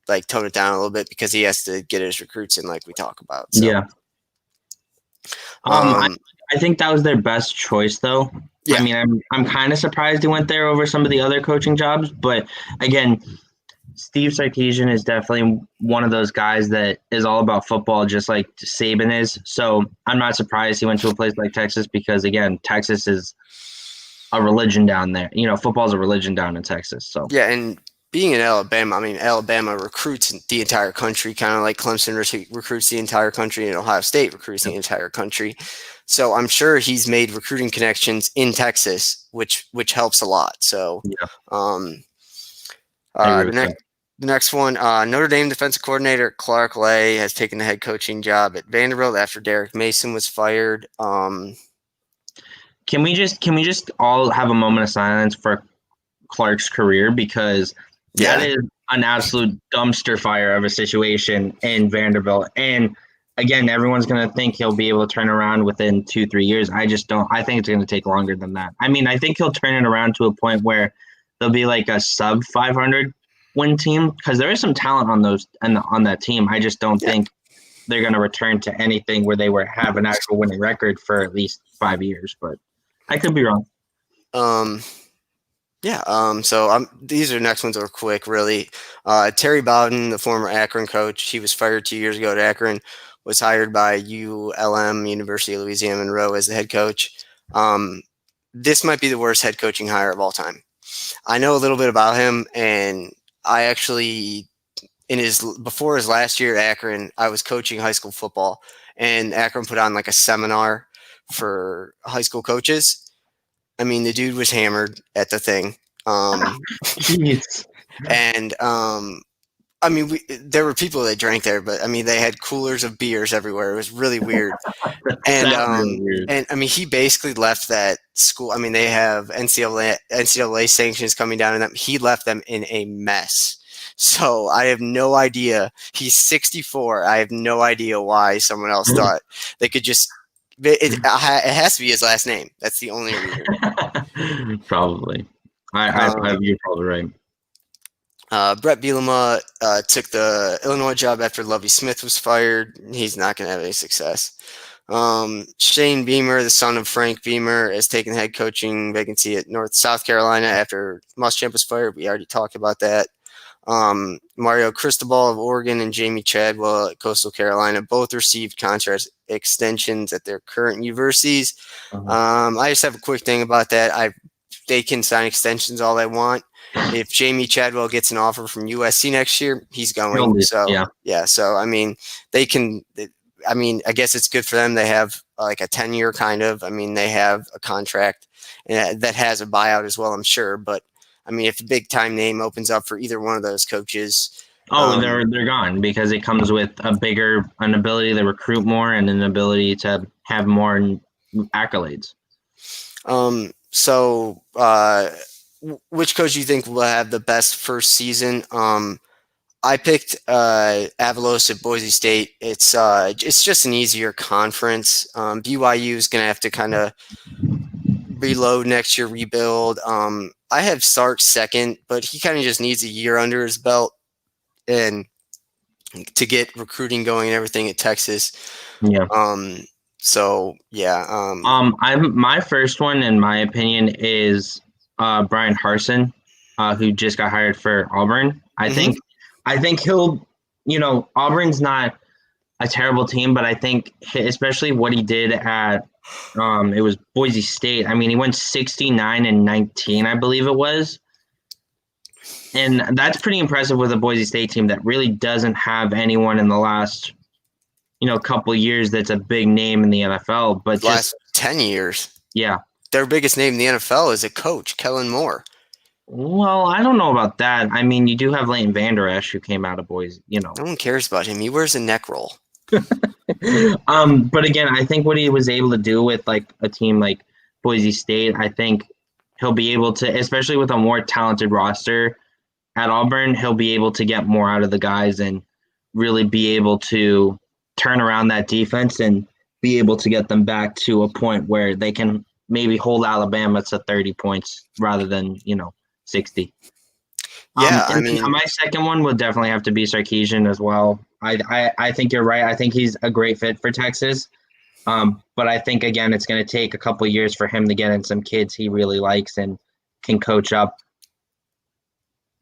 like tone it down a little bit because he has to get his recruits in, like we talk about. So. Yeah. I think that was their best choice, though. Yeah. I mean, I'm kind of surprised he went there over some of the other coaching jobs, but again, Steve Sarkisian is definitely one of those guys that is all about football, just like Saban is. So I'm not surprised he went to a place like Texas because, again, Texas is a religion down there. You know, football is a religion down in Texas. So yeah, and being in Alabama, Alabama recruits the entire country, kind of like Clemson recruits the entire country, and Ohio State recruits the entire country. So I'm sure he's made recruiting connections in Texas, which helps a lot. So the next one, Notre Dame defensive coordinator Clark Lay has taken the head coaching job at Vanderbilt after Derrick Mason was fired. Can we just all have a moment of silence for Clark's career, because that is an absolute dumpster fire of a situation in Vanderbilt. And again, everyone's going to think he'll be able to turn around within 2-3 years. I just don't. I think it's going to take longer than that. I mean, I think he'll turn it around to a point where there'll be like a sub 500 win team, because there is some talent on that team. I just don't think they're going to return to anything where they have an actual winning record for at least 5 years. But I could be wrong. These are next ones are quick, really. Terry Bowden, the former Akron coach, he was fired 2 years ago at Akron, was hired by ULM, University of Louisiana Monroe, as the head coach. This might be the worst head coaching hire of all time. I know a little bit about him, and I actually, before his last year at Akron, I was coaching high school football, and Akron put on like a seminar for high school coaches. I mean, the dude was hammered at the thing. There were people that drank there, but I mean, they had coolers of beers everywhere. It was really weird. And he basically left that school. I mean, they have NCAA sanctions coming down on them. He left them in a mess. So I have no idea. He's 64. I have no idea why someone else thought they could just. It has to be his last name. That's the only reason. Probably. You're probably right. Brett Bielema took the Illinois job after Lovie Smith was fired. He's not going to have any success. Shane Beamer, the son of Frank Beamer, has taken the head coaching vacancy at South Carolina after Muschamp was fired. We already talked about that. Mario Cristobal of Oregon and Jamie Chadwell at Coastal Carolina both received contract extensions at their current universities. I just have a quick thing about that. They can sign extensions all they want. If Jamie Chadwell gets an offer from USC next year, he's going. So I mean, they can. I mean, I guess it's good for them. They have like a 10-year kind of. I mean, they have a contract that has a buyout as well, I'm sure. But I mean, if a big time name opens up for either one of those coaches, they're gone, because it comes with an ability to recruit more and an ability to have more accolades. which coach do you think will have the best first season? I picked Avalos at Boise State. It's just an easier conference. BYU is going to have to kind of reload next year, rebuild. I have Sark second, but he kind of just needs a year under his belt and to get recruiting going and everything at Texas. Yeah. So yeah. I'm my first one, in my opinion, is Brian Harsin, who just got hired for Auburn. I think he'll, Auburn's not a terrible team, but I think especially what he did at it was Boise State. I mean, he went 69-19, I believe it was. And that's pretty impressive with a Boise State team that really doesn't have anyone in the last, couple of years that's a big name in the NFL. But last 10 years. Yeah. Their biggest name in the NFL is a coach, Kellen Moore. Well, I don't know about that. I mean, you do have Leighton Vander Esch, who came out of Boise, No one cares about him. He wears a neck roll. But again, I think what he was able to do with like a team like Boise State, I think he'll be able to, especially with a more talented roster at Auburn, he'll be able to get more out of the guys and really be able to turn around that defense and be able to get them back to a point where they can maybe hold Alabama to 30 points rather than, 60. Yeah, my second one would definitely have to be Sarkisian as well. I think you're right. I think he's a great fit for Texas. But I think, again, it's going to take a couple of years for him to get in some kids he really likes and can coach up.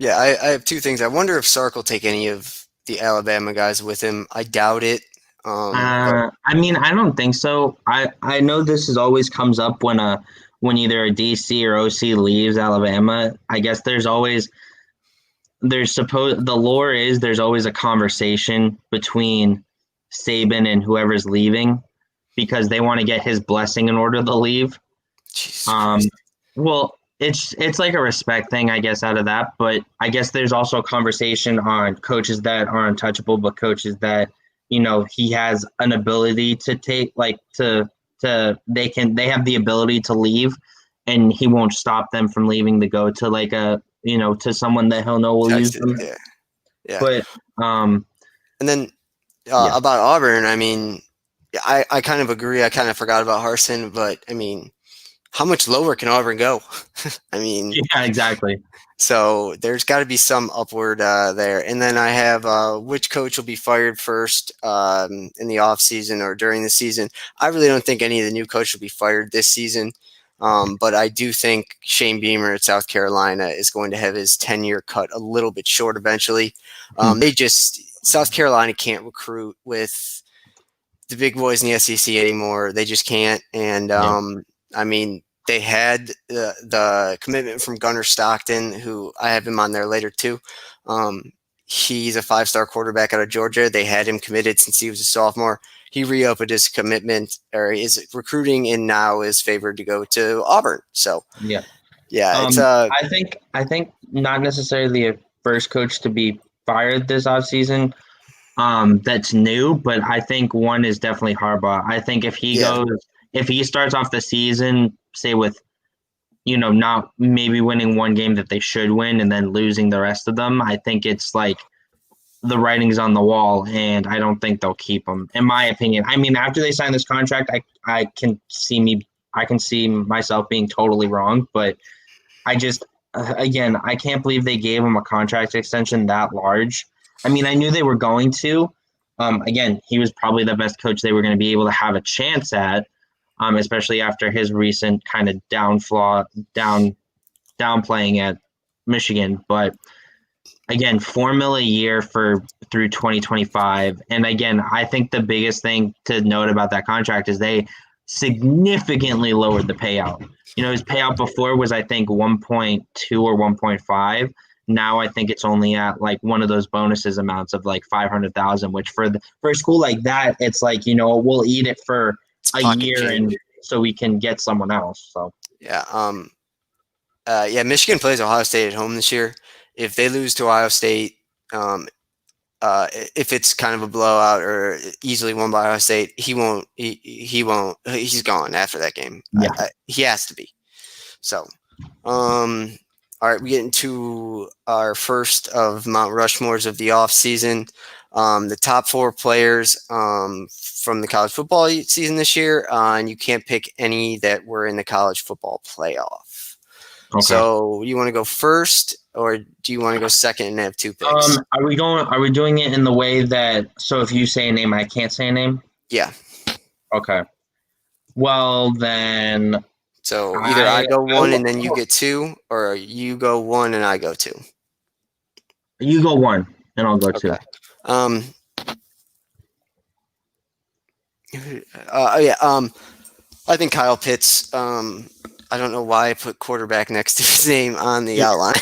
Yeah, I have two things. I wonder if Sark will take any of the Alabama guys with him. I doubt it. I mean, I don't think so. I know this always comes up when either a DC or OC leaves Alabama. I guess the lore is there's always a conversation between Saban and whoever's leaving because they want to get his blessing in order to leave. Well, it's like a respect thing, I guess, out of that. But I guess there's also a conversation on coaches that are untouchable, but coaches that, he has an ability to take, like they have the ability to leave, and he won't stop them from leaving to go to like to someone that he'll know will use them. Yeah. But and then about Auburn, I mean, I kind of agree. I kind of forgot about Harsin, but I mean, how much lower can Auburn go? I mean, yeah, exactly. So there's got to be some upward there. And then I have which coach will be fired first in the offseason or during the season. I really don't think any of the new coaches will be fired this season. But I do think Shane Beamer at South Carolina is going to have his tenure cut a little bit short eventually. South Carolina can't recruit with the big boys in the SEC anymore. They just can't. And I mean, they had the commitment from Gunnar Stockton, who I have him on there later too. He's a 5-star quarterback out of Georgia. They had him committed since he was a sophomore. He reopened his commitment or his recruiting, and now is favored to go to Auburn. So it's I think not necessarily a first coach to be fired this offseason. That's new, but I think one is definitely Harbaugh. I think if he starts off the season, say with, not maybe winning one game that they should win and then losing the rest of them, I think it's like the writing's on the wall, and I don't think they'll keep him, in my opinion. I mean, after they sign this contract, I can see myself being totally wrong, but I just, again, I can't believe they gave him a contract extension that large. I mean, I knew they were going to. Again, he was probably the best coach they were going to be able to have a chance at, especially after his recent kind of downplaying at Michigan. But again, $4 million a year through 2025. And again, I think the biggest thing to note about that contract is they significantly lowered the payout. His payout before was, I think, 1.2 or 1.5. Now I think it's only at like one of those bonuses amounts of like 500,000, which for a school like that, it's like, we'll eat it for a year and so we can get someone else. So Michigan plays Ohio State at home this year. If they lose to Ohio State, if it's kind of a blowout or easily won by Ohio State, he won't. He's gone after that game. Yeah. He has to be. So, all right, we get into our first of Mount Rushmores of the offseason. The top 4 players from the college football season this year, and you can't pick any that were in the college football playoff. Okay. So you want to go first, or do you want to go second and have 2 picks? Are we doing it in the way that, so if you say a name, I can't say a name? Yeah. Okay. Well, then. So either I go 1 and then you get 2, or you go 1 and I go 2. You go 1 and I'll go 2. Okay. I think Kyle Pitts. I don't know why I put quarterback next to his name on the outline.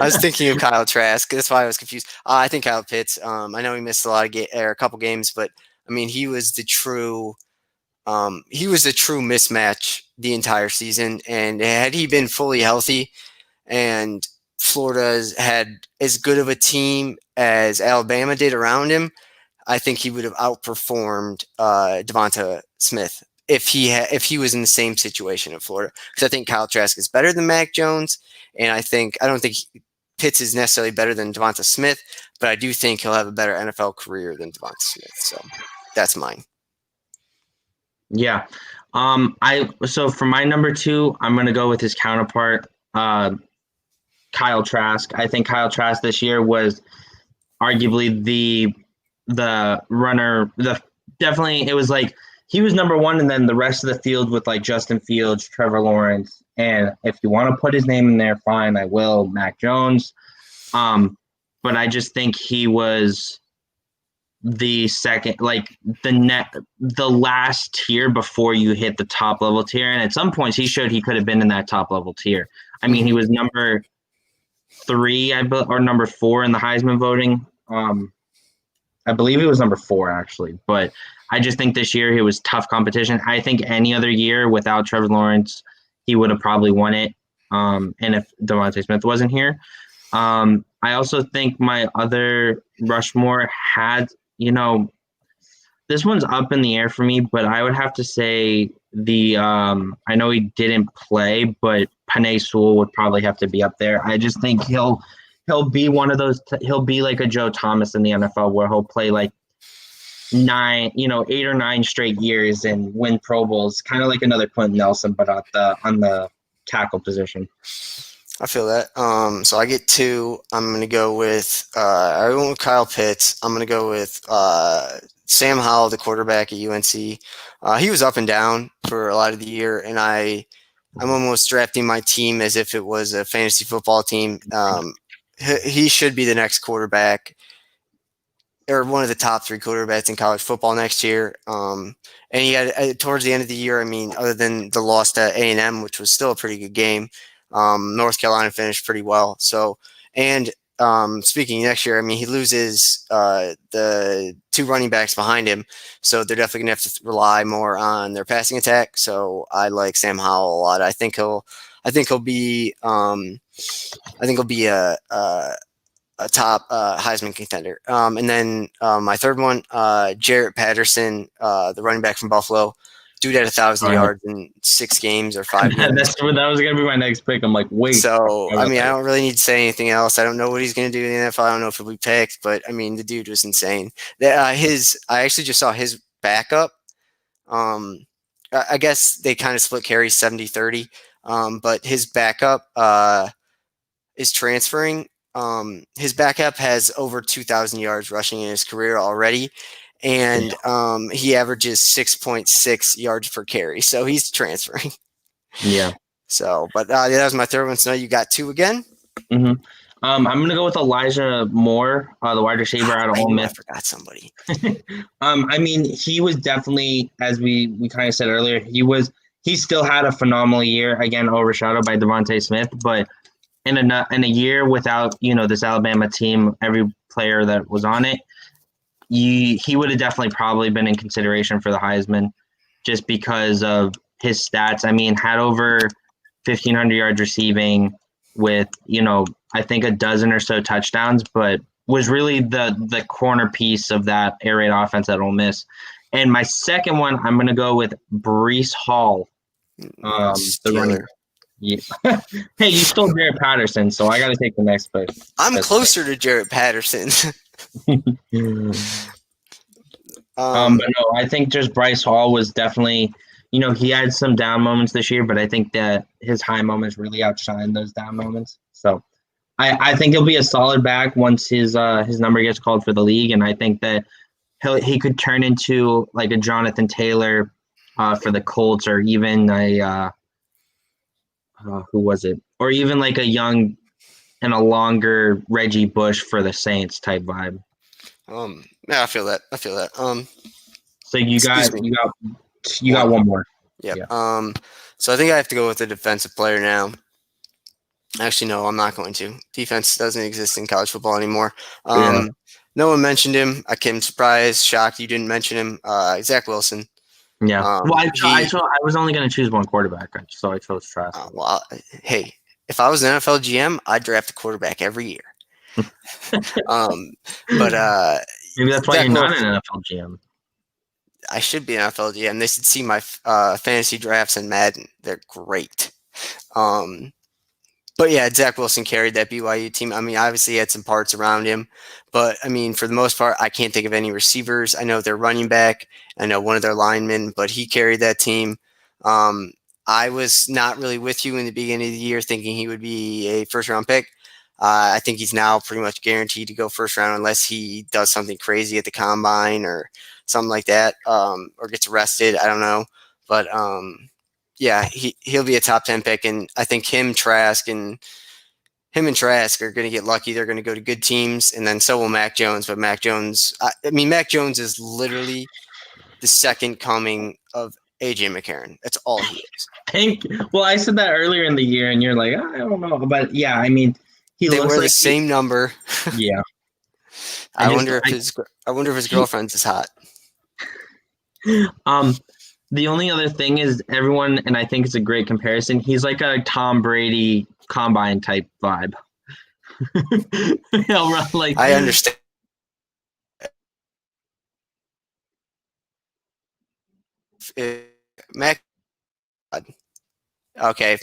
I was thinking of Kyle Trask. That's why I was confused. I think Kyle Pitts. I know he missed a couple games, but I mean he was the true mismatch the entire season. And had he been fully healthy, and Florida had as good of a team as Alabama did around him, I think he would have outperformed Devonta Smith if he was in the same situation in Florida. Because I think Kyle Trask is better than Mac Jones, and I don't think Pitts is necessarily better than Devonta Smith, but I do think he'll have a better NFL career than Devonta Smith. So that's mine. Yeah. So for my number 2, I'm going to go with his counterpart, Kyle Trask. I think Kyle Trask this year was arguably the runner. Definitely, it was like he was number 1, and then the rest of the field with like Justin Fields, Trevor Lawrence, and if you want to put his name in there, fine, I will. Mac Jones. But I just think he was the second, like the last tier before you hit the top level tier. And at some points he showed he could have been in that top level tier. I mean, he was number 3, or number 4 in the Heisman voting. I believe he was number 4 actually, but I just think this year he was tough competition. I think any other year without Trevor Lawrence, he would have probably won it. And if Devonta Smith wasn't here, I also think my other Rushmore had, this one's up in the air for me, but I would have to say I know he didn't play, but Penei Sewell would probably have to be up there. I just think he'll be one of those, he'll be like a Joe Thomas in the NFL where he'll play like 8 or 9 straight years and win Pro Bowls, kind of like another Quentin Nelson, but on the tackle position. I feel that. So I get 2. I'm going to go with I went with Kyle Pitts. I'm going to go with Sam Howell, the quarterback at UNC. He was up and down for a lot of the year, and I'm almost drafting my team as if it was a fantasy football team. He should be the next quarterback, or one of the top 3 quarterbacks in college football next year. And he had towards the end of the year, I mean, other than the loss to A&M, which was still a pretty good game, North Carolina finished pretty well. So, and speaking next year, I mean, he loses the 2 running backs behind him, so they're definitely going to have to rely more on their passing attack. So I like Sam Howell a lot. I think he'll be a top Heisman contender. And then my third one, Jarrett Patterson, the running back from Buffalo. Dude had 1,000 yards in 6 games or 5 games. That was going to be my next pick. I'm like, wait. So, I mean, I don't really need to say anything else. I don't know what he's going to do in the NFL. I don't know if he'll be picked, but I mean, the dude was insane. I actually just saw his backup. I guess they kind of split carries 70-30, but his backup is transferring. His backup has over 2,000 yards rushing in his career already. And he averages 6.6 yards per carry. So he's transferring. Yeah. So, but that was my third one. So now you got 2 again? Mm-hmm. I'm going to go with Elijah Moore, the wide receiver out of Ole Miss. I forgot somebody. I mean, he was definitely, as we kind of said earlier, he still had a phenomenal year, again, overshadowed by Devonta Smith. But in a year without, this Alabama team, every player that was on it, he would have definitely probably been in consideration for the Heisman just because of his stats. I mean, had over 1,500 yards receiving with, I think a dozen or so touchdowns, but was really the corner piece of that air raid offense at Ole Miss. And my second one, I'm going to go with Breece Hall. The running. Yeah. Hey, you stole Jared Patterson, so I got to take the next pick. I'm closer to Jared Patterson. But no, I think just Bryce Hall was definitely, he had some down moments this year, but I think that his high moments really outshined those down moments. So I think he'll be a solid back once his number gets called for the league, and I think that he could turn into like a Jonathan Taylor for the Colts, or even a who was it, or even like a young and a longer Reggie Bush for the Saints type vibe. Yeah, I feel that. So you got one more. Yep. Yeah. So I think I have to go with a defensive player now. Actually, no, I'm not going to. Defense doesn't exist in college football anymore. No one mentioned him. I came surprised, shocked you didn't mention him. Zach Wilson. Yeah. Well, I was only going to choose one quarterback, so I chose Trask. Hey, if I was an NFL GM, I'd draft a quarterback every year. But maybe that's why you're not an NFL GM. I should be an NFL GM. They should see my fantasy drafts in Madden. They're great. But yeah, Zach Wilson carried that BYU team. I mean, obviously he had some parts around him, but I mean, for the most part, I can't think of any receivers. I know their running back. I know one of their linemen, but he carried that team. I was not really with you in the beginning of the year thinking he would be a first-round pick. I think he's now pretty much guaranteed to go first round unless he does something crazy at the combine or something like that, or gets arrested. I don't know. But yeah, he'll be a top 10 pick, and I think him and Trask are going to get lucky. They're going to go to good teams, and then so will Mac Jones. But Mac Jones, Mac Jones is literally the second coming of AJ McCarron. That's all he is. Well, I said that earlier in the year, and you're like, I don't know, but yeah, I mean, they wear the same number. Yeah. I wonder if his girlfriend's is hot. The only other thing is everyone, and I think it's a great comparison, he's like a Tom Brady combine type vibe. I understand. If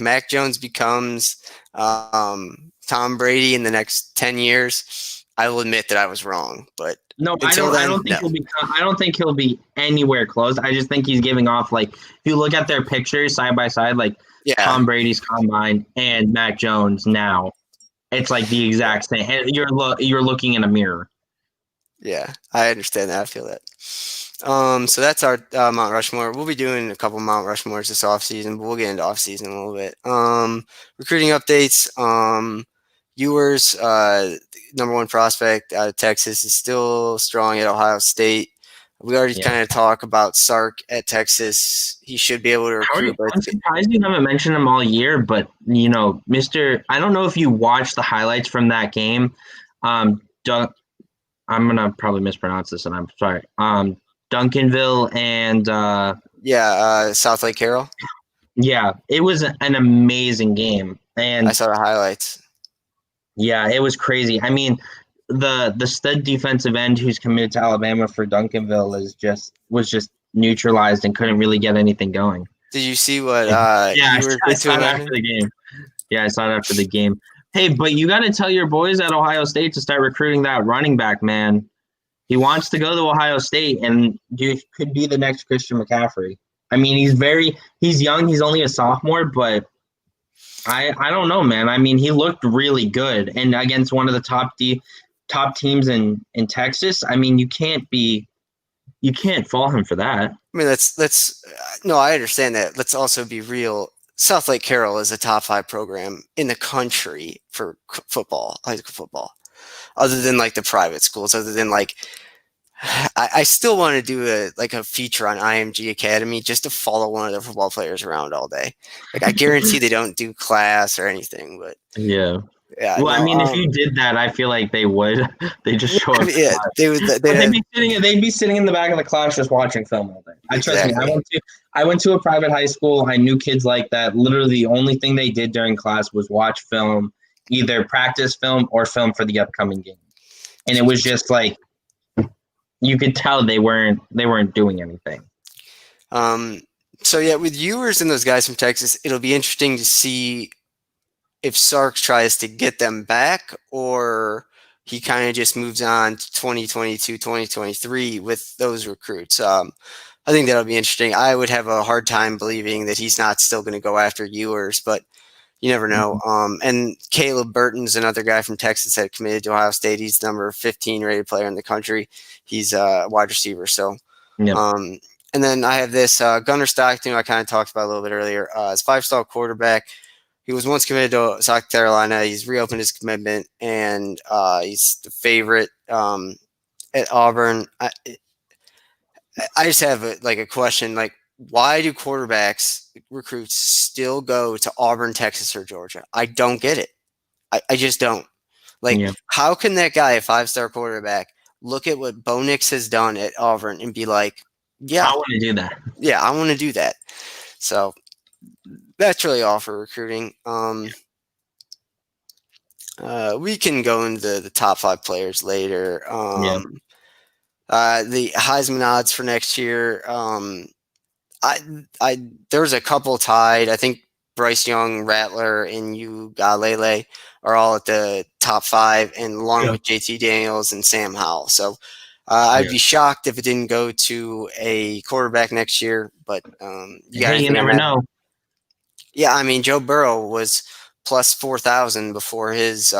Mac Jones becomes Tom Brady in the next 10 years, I will admit that I was wrong. But no, I don't think he'll be anywhere close. I just think he's giving off, like, if you look at their pictures side by side, like Tom Brady's combine and Mac Jones now, it's like the exact same. And you're looking in a mirror. Yeah, I understand that. I feel that. So that's our Mount Rushmore. We'll be doing a couple Mount Rushmores this offseason, but we'll get into offseason a little bit. Recruiting updates. Ewers, number one prospect out of Texas, is still strong at Ohio State. We already kind of talked about Sark at Texas. He should be able to recruit. I'm surprised you haven't mentioned him all year, but, I don't know if you watched the highlights from that game. I'm going to probably mispronounce this, and I'm sorry. Duncanville and South Lake Carroll. Yeah, it was an amazing game, and I saw the highlights. Yeah, it was crazy. I mean, the stud defensive end who's committed to Alabama for Duncanville was just neutralized and couldn't really get anything going. Did you see what? I saw it after the game. Yeah, I saw it after the game. Hey, but you got to tell your boys at Ohio State to start recruiting that running back, man. He wants to go to Ohio State and could be the next Christian McCaffrey. I mean, he's young. He's only a sophomore, but I don't know, man. I mean, he looked really good, and against one of the top teams in Texas. I mean, you can't fault him for that. I mean, no, I understand that. Let's also be real. South Lake Carroll is a top 5 program in the country for football, high school football, other than like the private schools, other than like, I still want to do a feature on IMG Academy just to follow one of the football players around all day. Like, I guarantee they don't do class or anything, but yeah. Well, I mean, if you did that, I feel like they would. They just show up. Yeah, they'd be sitting in the back of the class just watching film all day. Trust me. I went to a private high school. I knew kids like that. Literally, the only thing they did during class was watch film, either practice film or film for the upcoming game, and it was just like you could tell they weren't doing anything. So yeah, with Ewers and those guys from Texas, it'll be interesting to see if Sark tries to get them back or he kind of just moves on to 2022, 2023 with those recruits. I think that'll be interesting. I would have a hard time believing that he's not still going to go after Ewers, but you never know. And Caleb Burton's another guy from Texas that committed to Ohio State. He's number 15 rated player in the country. He's a wide receiver. So, Yep. And then I have this Gunnar Stockton, who I kind of talked about a little bit earlier. As 5-star quarterback. He was once committed to South Carolina. He's reopened his commitment, and he's the favorite at Auburn. I just have a question. Like, why do quarterbacks recruits still go to Auburn, Texas, or Georgia? I don't get it. I just don't. Like, how can that guy, a 5-star quarterback, look at what Bo Nix has done at Auburn and be like, yeah, I want to do that. Yeah, I want to do that. So that's really all for recruiting. We can go into the top 5 players later. The Heisman odds for next year. There's a couple tied. I think Bryce Young, Rattler, and Ugalele are all at the top 5, and along with JT Daniels and Sam Howell. So I'd be shocked if it didn't go to a quarterback next year. But you never know. Yeah, I mean, Joe Burrow was plus 4,000 before his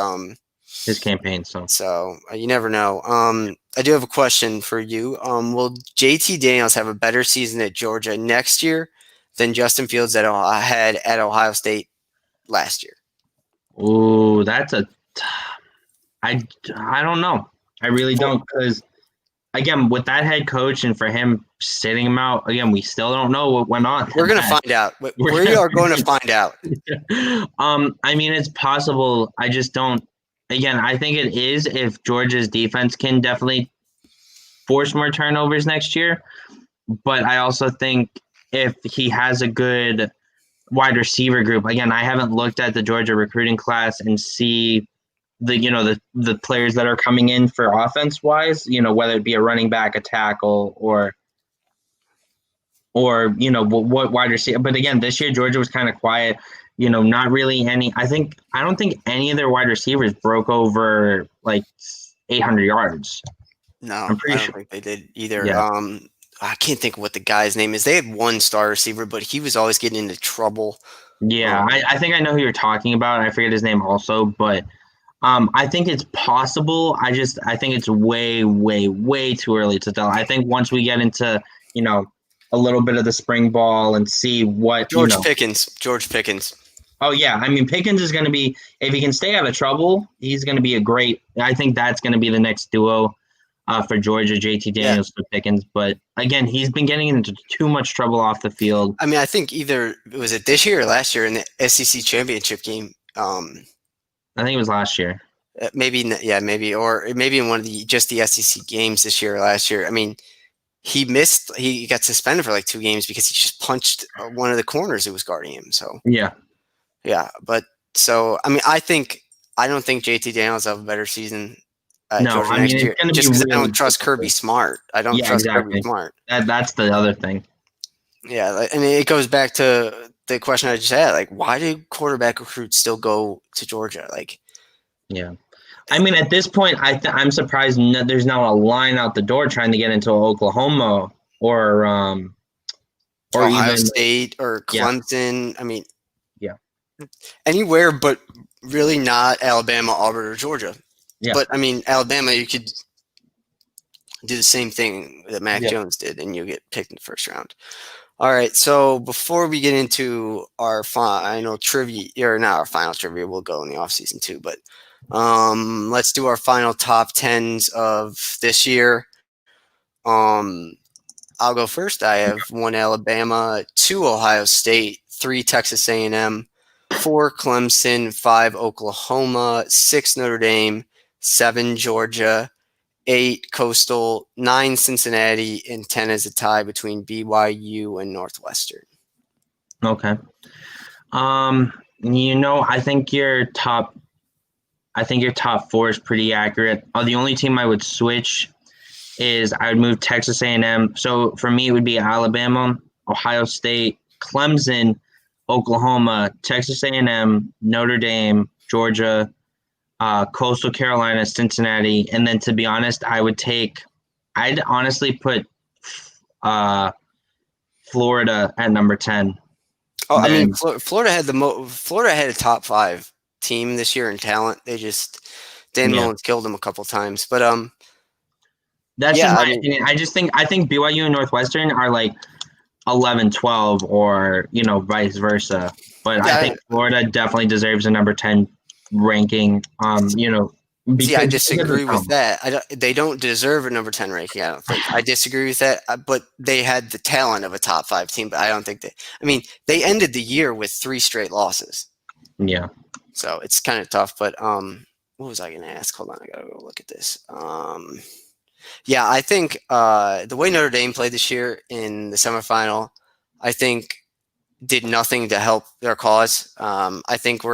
campaign. So you never know. I do have a question for you. Will JT Daniels have a better season at Georgia next year than Justin Fields had at Ohio State last year? Ooh, that's I don't know. I really don't, because again, with that head coach and for him sitting him out, again, we still don't know what went on. We're going to find out. We are going to find out. I mean, it's possible. I just don't. Again, I think it is if Georgia's defense can definitely force more turnovers next year. But I also think if he has a good wide receiver group, again, I haven't looked at the Georgia recruiting class and see the players that are coming in for offense wise, whether it be a running back, a tackle, or what wide receiver. But again, this year Georgia was kind of quiet. Not really any. I don't think any of their wide receivers broke over like 800 yards. No, I'm pretty sure. Think they did either. Yeah. I can't think of what the guy's name is. They had one star receiver, but he was always getting into trouble. Yeah, I think I know who you're talking about. I forget his name also, but I think it's possible. I think it's way, way, way too early to tell. I think once we get into, a little bit of the spring ball and see what George Pickens. Oh yeah, I mean Pickens is going to be, if he can stay out of trouble, he's going to be I think that's going to be the next duo for Georgia, JT Daniels for Pickens. But again, he's been getting into too much trouble off the field. I mean, I think either was it this year or last year in the SEC championship game. I think it was last year. Maybe in one of the SEC games this year or last year. I mean, he got suspended for like 2 games because he just punched one of the corners who was guarding him. So yeah. But so, I mean, I don't think JT Daniels will have a better season Georgia next year. Just because I don't trust Kirby Smart. I don't trust Kirby Smart. That's the other thing. Yeah. I mean, it goes back to the question I just had. Like, why do quarterback recruits still go to Georgia? Like, yeah. I mean, at this point, I'm surprised there's not a line out the door trying to get into Oklahoma or Ohio State or Clemson. Yeah. I mean, anywhere but really not Alabama, Auburn, or Georgia. Yeah. But I mean, Alabama, you could do the same thing that Mac Jones did, and you get picked in the first round. All right, so before we get into our final trivia, or not our final trivia, we'll go in the offseason too, but let's do our final top 10s of this year. I'll go first. I have 1 Alabama, 2 Ohio State, 3 Texas A&M, 4 Clemson, 5 Oklahoma, 6 Notre Dame, 7 Georgia, 8 Coastal, 9 Cincinnati, and 10 is a tie between BYU and Northwestern. Okay. I think your top 4 is pretty accurate. The only team I would switch is I would move Texas A&M. So for me, it would be Alabama, Ohio State, Clemson, Oklahoma, Texas A&M, Notre Dame, Georgia, Coastal Carolina, Cincinnati, and then to be honest, I'd honestly put Florida at number 10. Oh, I mean, Florida had Florida had a top 5 team this year in talent. They just Dan Mullen's killed them a couple times, but that's just my opinion. I think BYU and Northwestern are like 11, 12, or vice versa. But I think Florida definitely deserves a number 10 ranking. See, I disagree with that. They don't deserve a number 10 ranking, I don't think. I disagree with that, but they had the talent of a top 5 team, but I don't think they ended the year with 3 straight losses. Yeah. So it's kind of tough, but what was I going to ask? Hold on, I got to go look at this. Yeah, I think the way Notre Dame played this year in the semifinal, I think did nothing to help their cause. I think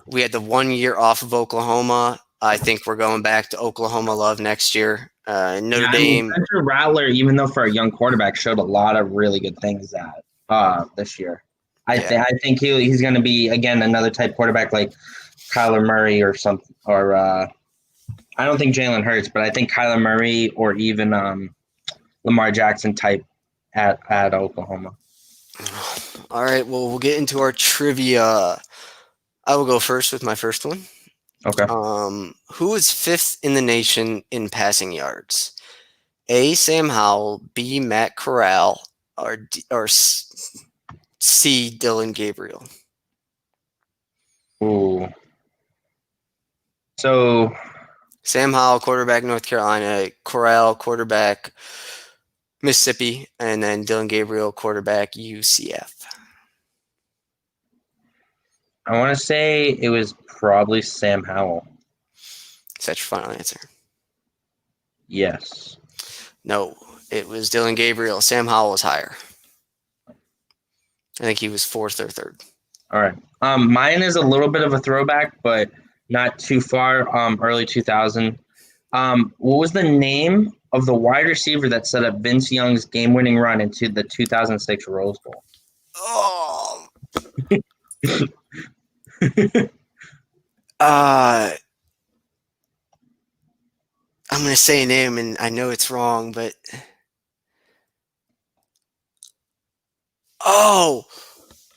we had the 1 year off of Oklahoma. I think we're going back to Oklahoma love next year. Notre Dame. Spencer Rattler, even though for a young quarterback, showed a lot of really good things this year. I think he's going to be, again, another type quarterback like Kyler Murray or something. Or I don't think Jalen Hurts, but I think Kyler Murray or even Lamar Jackson type at Oklahoma. All right, well, we'll get into our trivia. I will go first with my first one. Okay. Who is 5th in the nation in passing yards? A. Sam Howell, B. Matt Corral, or C. Dylan Gabriel. Ooh. So Sam Howell, quarterback, North Carolina. Corral, quarterback, Mississippi, and then Dylan Gabriel, quarterback, UCF. I want to say it was probably Sam Howell. Is that your final answer? Yes. No, it was Dylan Gabriel. Sam Howell was higher. I think he was 4th or 3rd. All right. Mine is a little bit of a throwback, but not too far. Early 2000. What was the name of the wide receiver that set up Vince Young's game-winning run into the 2006 Rose Bowl? Oh. I'm going to say a name, and I know it's wrong, but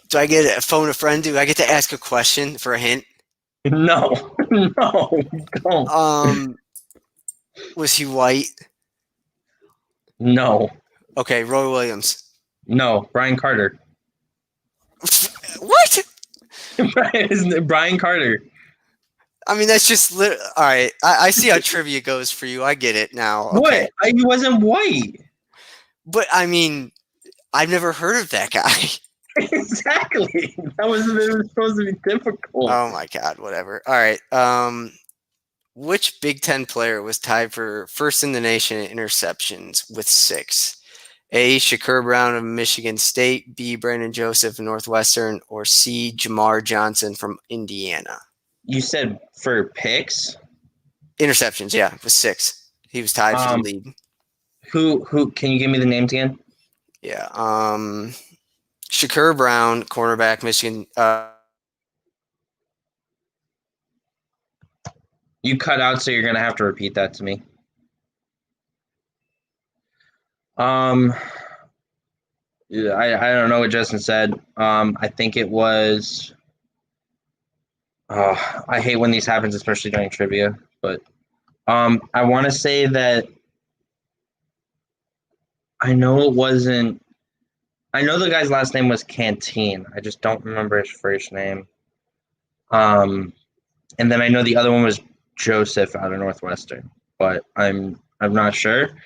do I get a phone a friend? Do I get to ask a question for a hint? No, don't. Was he white? No. Okay, Roy Williams. No, Brian Carter. What? Brian Carter. I mean, that's just all right. I see how trivia goes for you. I get it now. Okay. What? He wasn't white. But I mean, I've never heard of that guy. Exactly. It was supposed to be difficult. Oh my God, whatever. All right. Which Big Ten player was tied for first in the nation in interceptions with 6? A. Shakur Brown of Michigan State, B. Brandon Joseph of Northwestern, or C. Jamar Johnson from Indiana? You said for picks? Interceptions, yeah, with 6. He was tied for the lead. Who? Can you give me the names again? Yeah. Shakur Brown, cornerback, Michigan. You cut out, so you're going to have to repeat that to me. Yeah, I don't know what Justin said. I think it was. I hate when these happens, especially during trivia. But I want to say that I know it wasn't. I know the guy's last name was Canteen. I just don't remember his first name. And then I know the other one was Joseph out of Northwestern, but I'm not sure.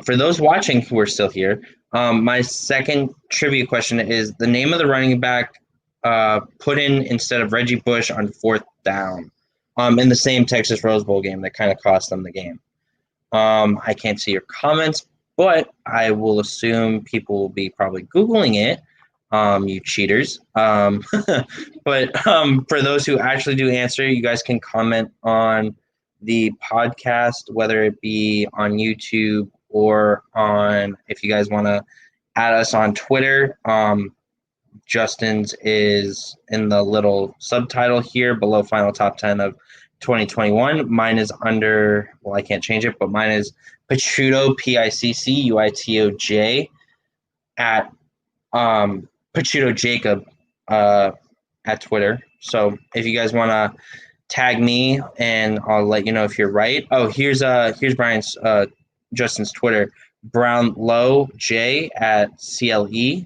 For those watching who are still here, my second trivia question is the name of the running back put in instead of Reggie Bush on 4th down in the same Texas Rose Bowl game that kind of cost them the game. I can't see your comments, but I will assume people will be probably Googling it, you cheaters. But for those who actually do answer, you guys can comment on the podcast, whether it be on YouTube or on, if you guys want to add us on Twitter. Justin's is in the little subtitle here below final top 10 of 2021. Mine is under, well, I can't change it, but mine is Picciuto, Piccuitoj, at Picciuto Jacob at Twitter. So if you guys want to tag me, and I'll let you know if you're right. Oh, here's Brian's Justin's Twitter, Brownlow J at CLE.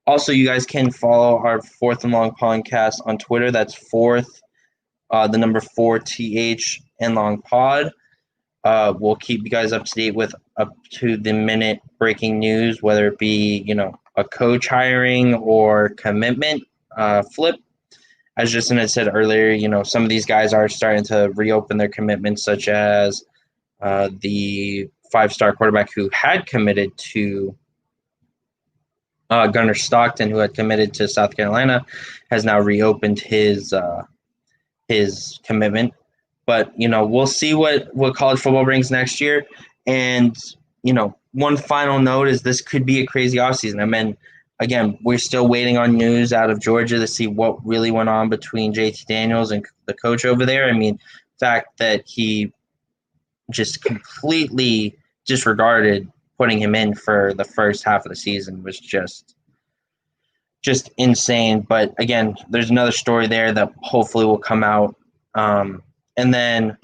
Also, you guys can follow our Fourth and Long podcast on Twitter. That's fourth, the number 4th and Long Pod. We'll keep you guys up to date with up to the minute breaking news, whether it be a coach hiring or commitment flip. As Justin had said earlier, some of these guys are starting to reopen their commitments, such as the 5-star quarterback who had committed to Gunnar Stockton, who had committed to South Carolina, has now reopened his commitment. But we'll see what college football brings next year. And one final note is this could be a crazy offseason. I mean, again, we're still waiting on news out of Georgia to see what really went on between JT Daniels and the coach over there. I mean, the fact that he just completely disregarded putting him in for the first half of the season was just insane. But again, there's another story there that hopefully will come out. And then,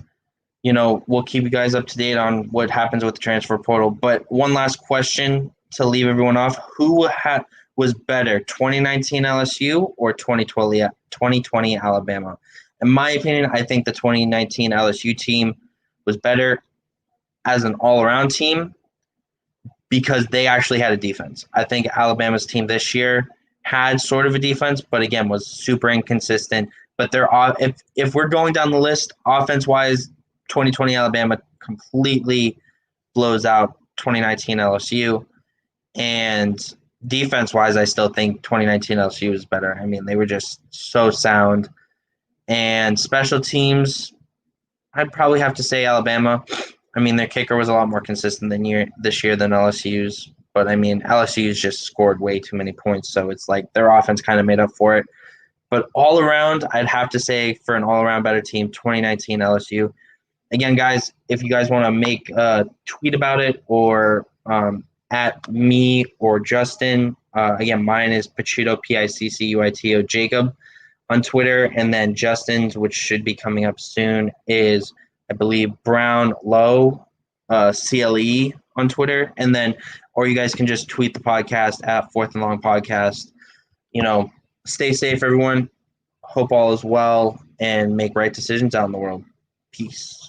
we'll keep you guys up to date on what happens with the transfer portal. But one last question to leave everyone off. Who was better, 2019 LSU or 2020 Alabama? In my opinion, I think the 2019 LSU team was better as an all-around team because they actually had a defense. I think Alabama's team this year had sort of a defense, but again, was super inconsistent. But if we're going down the list, offense-wise, 2020 Alabama completely blows out 2019 LSU. And defense-wise, I still think 2019 LSU was better. I mean, they were just so sound. And special teams, I'd probably have to say Alabama. I mean, their kicker was a lot more consistent this year than LSU's. But, I mean, LSU's just scored way too many points, so it's like their offense kind of made up for it. But all around, I'd have to say for an all-around better team, 2019 LSU. Again, guys, if you guys want to make a tweet about it or at me or Justin, again, mine is Picciuto, Piccuito Jacob on Twitter. And then Justin's, which should be coming up soon, is, I believe, Brown Low CLE on Twitter. And then, or you guys can just tweet the podcast at Fourth and Long Podcast. Stay safe, everyone. Hope all is well and make right decisions out in the world. Peace.